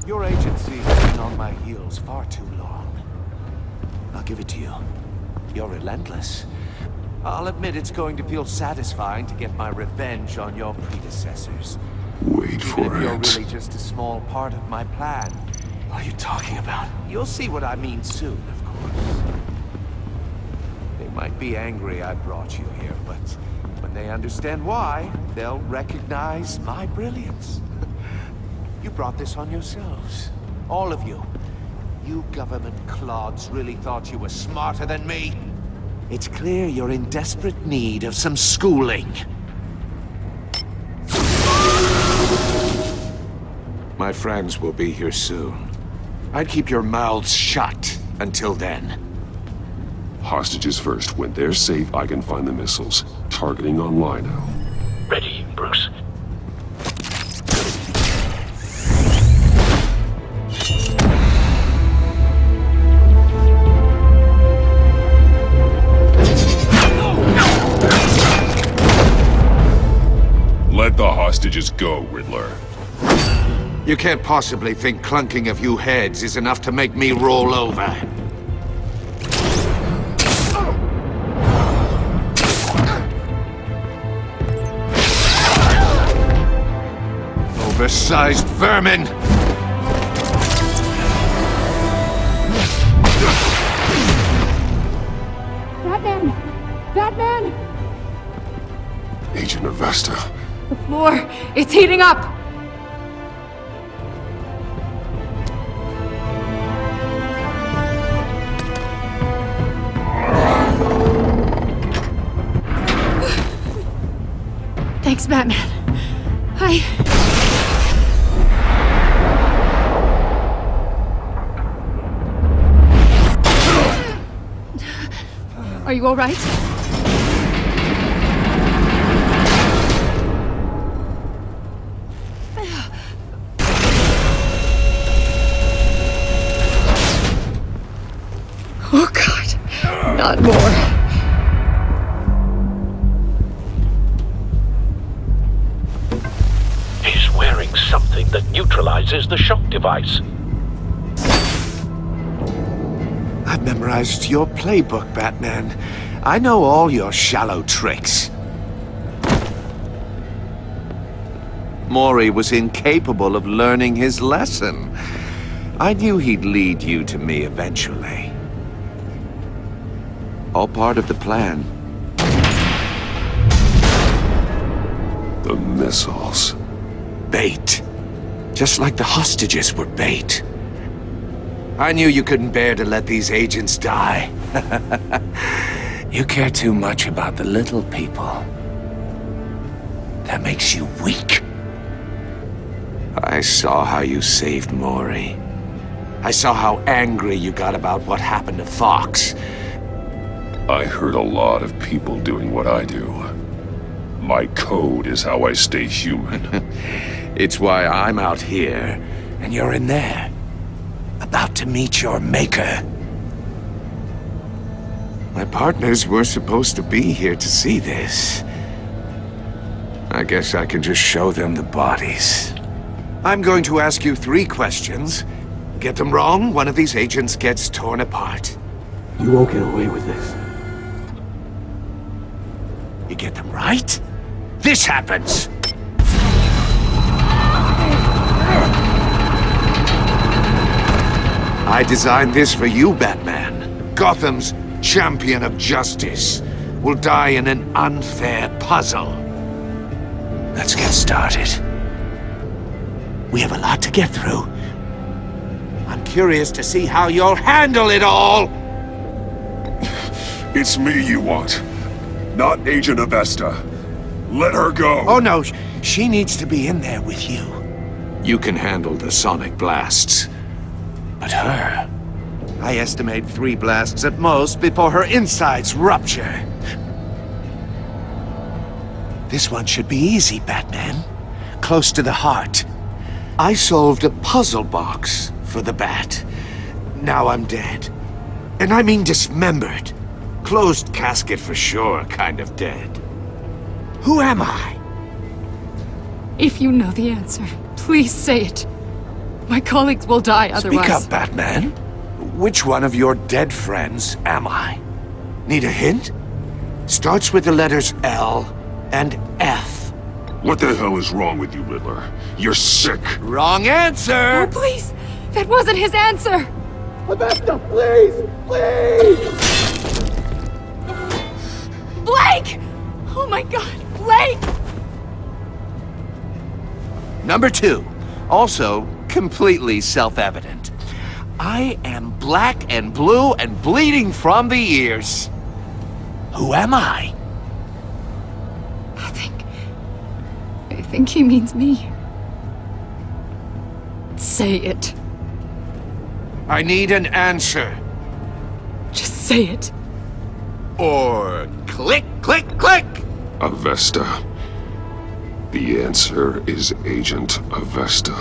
Your agency has been on my heels far too long. I'll give it to you. You're relentless. I'll admit it's going to feel satisfying to get my revenge on your predecessors. Wait for Even if you're it. really just a small part of my plan. What are you talking about? You'll see what I mean soon, of course. They might be angry I brought you here, but when they understand why, they'll recognize my brilliance. You brought this on yourselves. All of you. You government clods really thought you were smarter than me. It's clear you're in desperate need of some schooling. My friends will be here soon. I'd keep your mouths shut until then. Hostages first. When they're safe, I can find the missiles. Targeting online now. Ready, Bruce. Let the hostages go, Riddler. You can't possibly think clunking a few heads is enough to make me roll over. Oversized vermin! Batman! Batman! Agent Avesta. The floor, it's heating up! Thanks, Batman. Are you all right? Oh, God. Not more. He's wearing something that neutralizes the shock device. I've memorized your playbook, Batman. I know all your shallow tricks. Mori was incapable of learning his lesson. I knew he'd lead you to me eventually. All part of the plan. The missiles. Bait. Just like the hostages were bait. I knew you couldn't bear to let these agents die. You care too much about the little people. That makes you weak. I saw how you saved Mori. I saw how angry you got about what happened to Fox. I hurt a lot of people doing what I do. My code is how I stay human. It's why I'm out here, and you're in there. About to meet your maker. My partners were supposed to be here to see this. I guess I can just show them the bodies. I'm going to ask you 3 questions. Get them wrong, one of these agents gets torn apart. You won't get away with this. You get them right, this happens! I designed this for you, Batman. Gotham's champion of justice will die in an unfair puzzle. Let's get started. We have a lot to get through. I'm curious to see how you'll handle it all! It's me you want, not Agent Avesta. Let her go! Oh no, she needs to be in there with you. You can handle the sonic blasts. But her... I estimate 3 blasts at most before her insides rupture. This one should be easy, Batman. Close to the heart. I solved a puzzle box for the Bat. Now I'm dead. And I mean dismembered. Closed casket for sure, kind of dead. Who am I? If you know the answer, please say it. My colleagues will die otherwise. Speak up, Batman. Which one of your dead friends am I? Need a hint? Starts with the letters L and F. What the hell is wrong with you, Riddler? You're sick. Wrong answer! Oh, please! That wasn't his answer! Avesta, please! Please! Blake! Oh my God, Blake! Number 2. Also, completely self-evident. I am black and blue and bleeding from the ears. Who am I? I think he means me. Say it. I need an answer. Just say it. Or click, click, click! Avesta. The answer is Agent Avesta.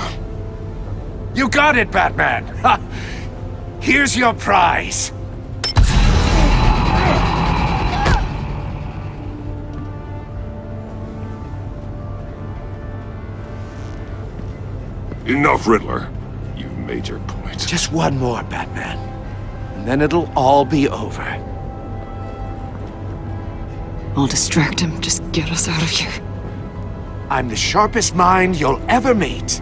You got it, Batman! Ha! Here's your prize! Enough, Riddler. You've made your point. Just one more, Batman. And then it'll all be over. I'll distract him. Just get us out of here. I'm the sharpest mind you'll ever meet.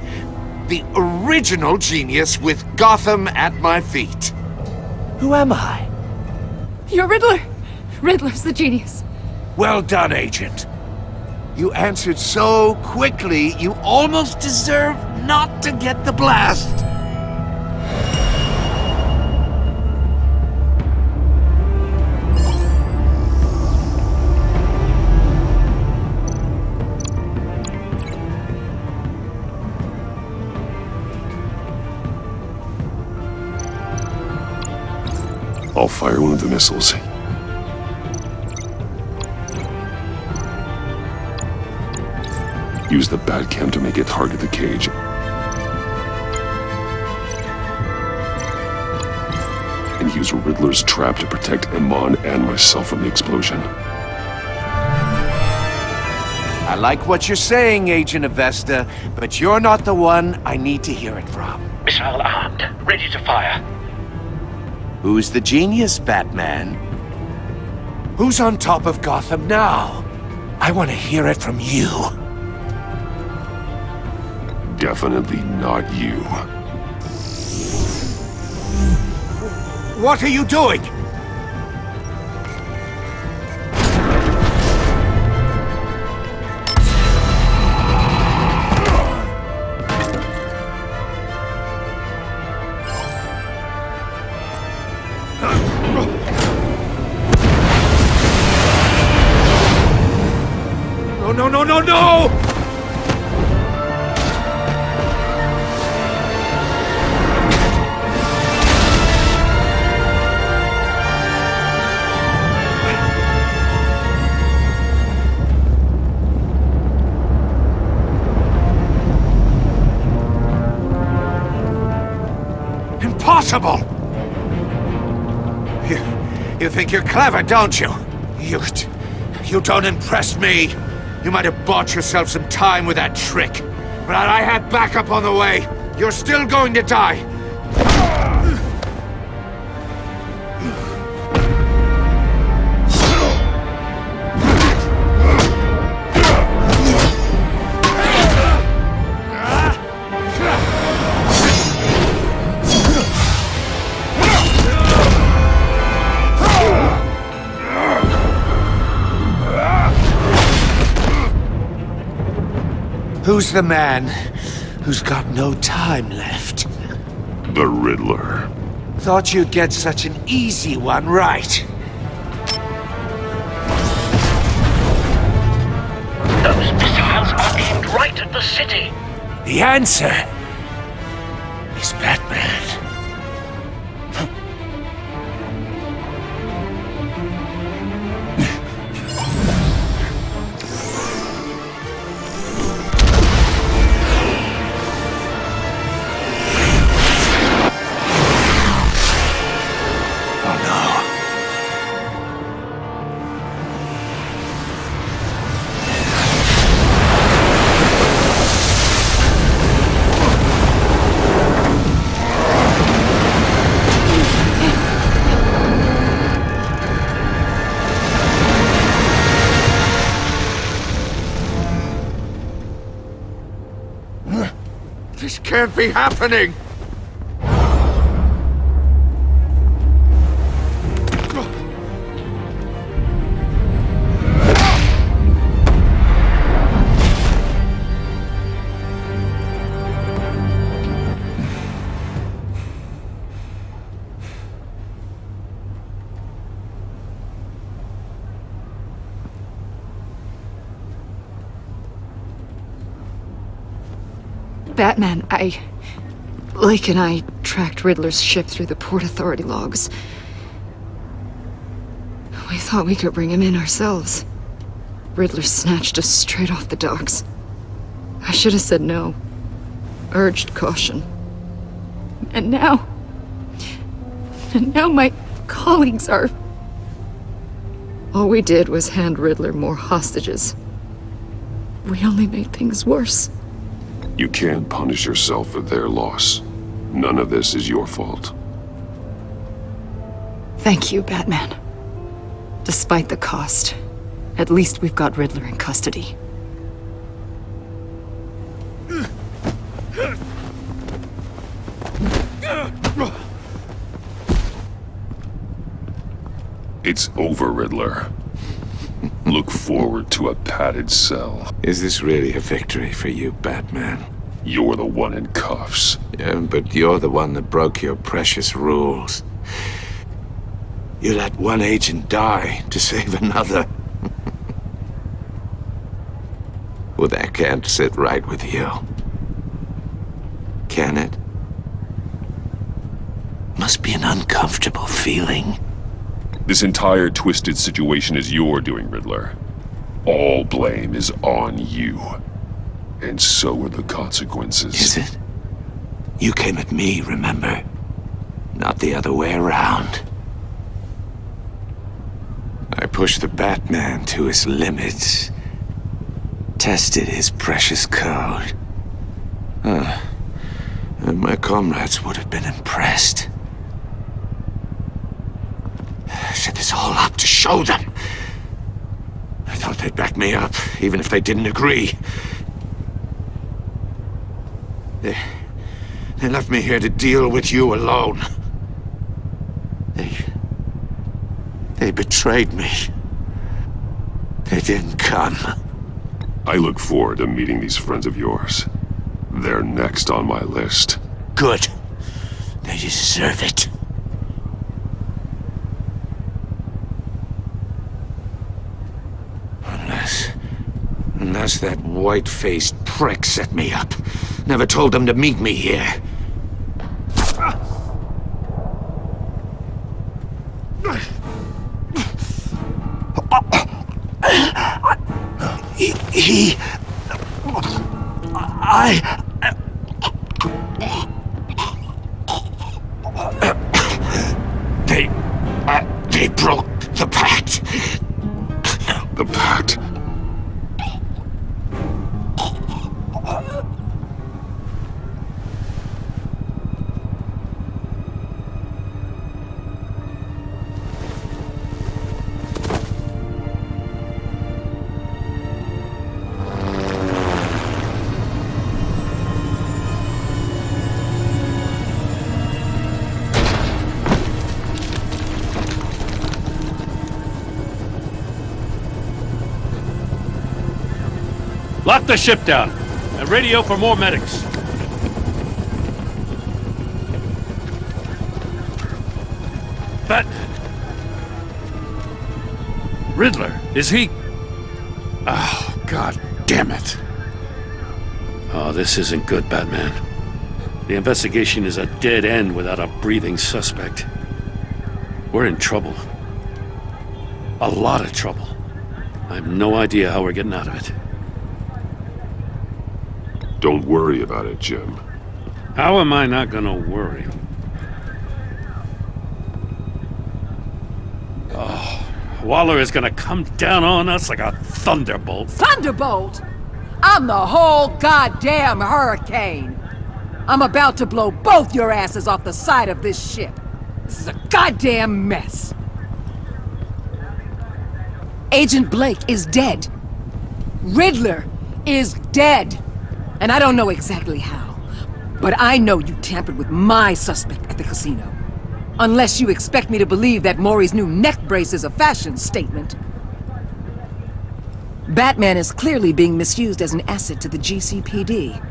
The original genius with Gotham at my feet. Who am I? You're Riddler! Riddler's the genius. Well done, Agent. You answered so quickly, you almost deserve not to get the blast. I'll fire one of the missiles. Use the Batcam to make it target the cage. And use Riddler's trap to protect Iman and myself from the explosion. I like what you're saying, Agent Avesta, but you're not the one I need to hear it from. Missile armed, ready to fire. Who's the genius, Batman? Who's on top of Gotham now? I want to hear it from you. Definitely not you. What are you doing? No! Impossible! You think you're clever, don't you? You don't impress me. You might have bought yourself some time with that trick, but I had backup on the way. You're still going to die. Who's the man who's got no time left? The Riddler. Thought you'd get such an easy one right. Those missiles are aimed right at the city. The answer is Batman. This can't be happening! Batman, Lake and I tracked Riddler's ship through the Port Authority logs. We thought we could bring him in ourselves. Riddler snatched us straight off the docks. I should have said no. Urged caution. And now my colleagues are... All we did was hand Riddler more hostages. We only made things worse. You can't punish yourself for their loss. None of this is your fault. Thank you, Batman. Despite the cost, at least we've got Riddler in custody. It's over, Riddler. Look forward to a padded cell. Is this really a victory for you, Batman? You're the one in cuffs. Yeah, but you're the one that broke your precious rules. You let one agent die to save another. Well, that can't sit right with you. Can it? Must be an uncomfortable feeling. This entire twisted situation is your doing, Riddler. All blame is on you. And so are the consequences. Is it? You came at me, remember? Not the other way around. I pushed the Batman to his limits. Tested his precious code. And my comrades would have been impressed. I set this all up to show them. I thought they'd back me up, even if they didn't agree. They left me here to deal with you alone. They betrayed me. They didn't come. I look forward to meeting these friends of yours. They're next on my list. Good. They deserve it. Unless that white-faced prick set me up. Never told them to meet me here. They broke the pact. The pact? Lock the ship down, and radio for more medics. Batman. Riddler, is he? Oh, God damn it. Oh, this isn't good, Batman. The investigation is a dead end without a breathing suspect. We're in trouble. A lot of trouble. I have no idea how we're getting out of it. Don't worry about it, Jim. How am I not gonna worry? Oh, Waller is gonna come down on us like a thunderbolt. Thunderbolt? I'm the whole goddamn hurricane. I'm about to blow both your asses off the side of this ship. This is a goddamn mess. Agent Blake is dead. Riddler is dead. And I don't know exactly how, but I know you tampered with my suspect at the casino. Unless you expect me to believe that Maury's new neck brace is a fashion statement. Batman is clearly being misused as an asset to the GCPD.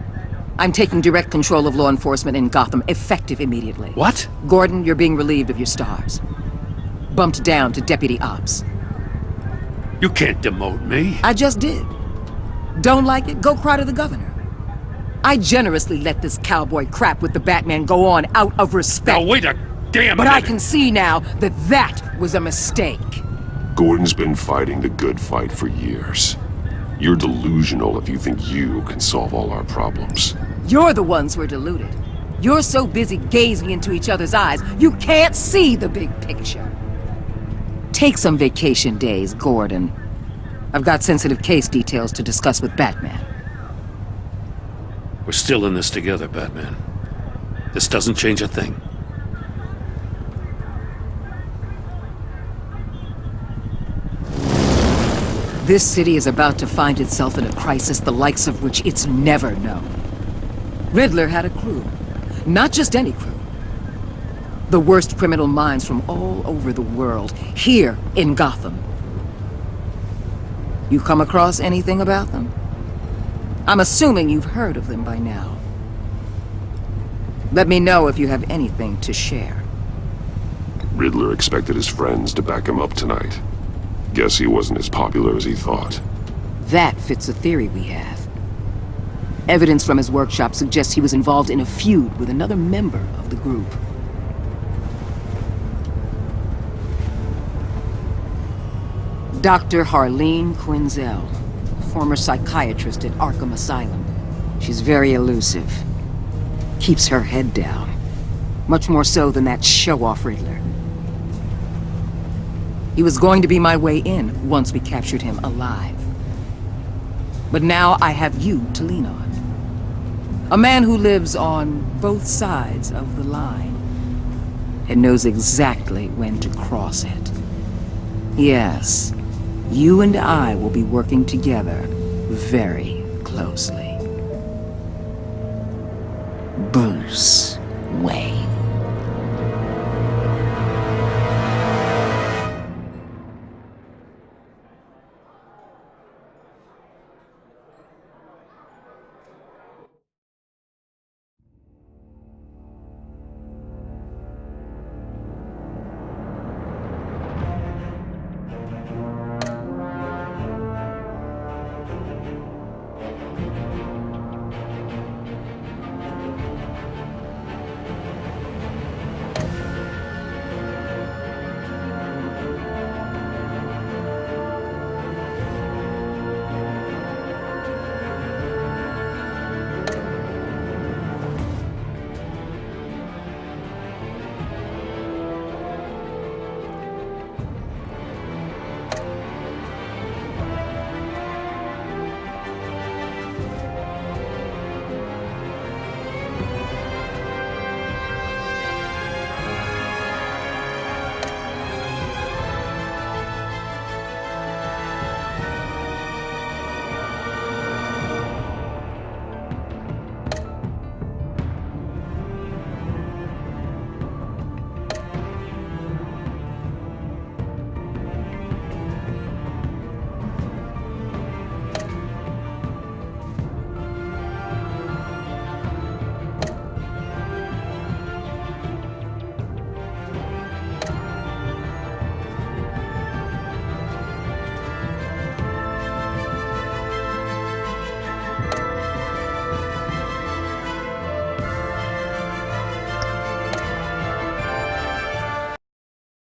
I'm taking direct control of law enforcement in Gotham, effective immediately. What? Gordon, you're being relieved of your stars. Bumped down to Deputy Ops. You can't demote me. I just did. Don't like it? Go cry to the governor. I generously let this cowboy crap with the Batman go on out of respect. Now wait a damn minute! But I can see now that that was a mistake. Gordon's been fighting the good fight for years. You're delusional if you think you can solve all our problems. You're the ones who are deluded. You're so busy gazing into each other's eyes, you can't see the big picture. Take some vacation days, Gordon. I've got sensitive case details to discuss with Batman. We're still in this together, Batman. This doesn't change a thing. This city is about to find itself in a crisis the likes of which it's never known. Riddler had a crew. Not just any crew. The worst criminal minds from all over the world, here in Gotham. You come across anything about them? I'm assuming you've heard of them by now. Let me know if you have anything to share. Riddler expected his friends to back him up tonight. Guess he wasn't as popular as he thought. That fits a theory we have. Evidence from his workshop suggests he was involved in a feud with another member of the group. Dr. Harleen Quinzel, former psychiatrist at Arkham Asylum. She's very elusive. Keeps her head down. Much more so than that show-off Riddler. He was going to be my way in once we captured him alive. But now I have you to lean on. A man who lives on both sides of the line and knows exactly when to cross it. Yes, you and I will be working together very closely. Bruce Wayne.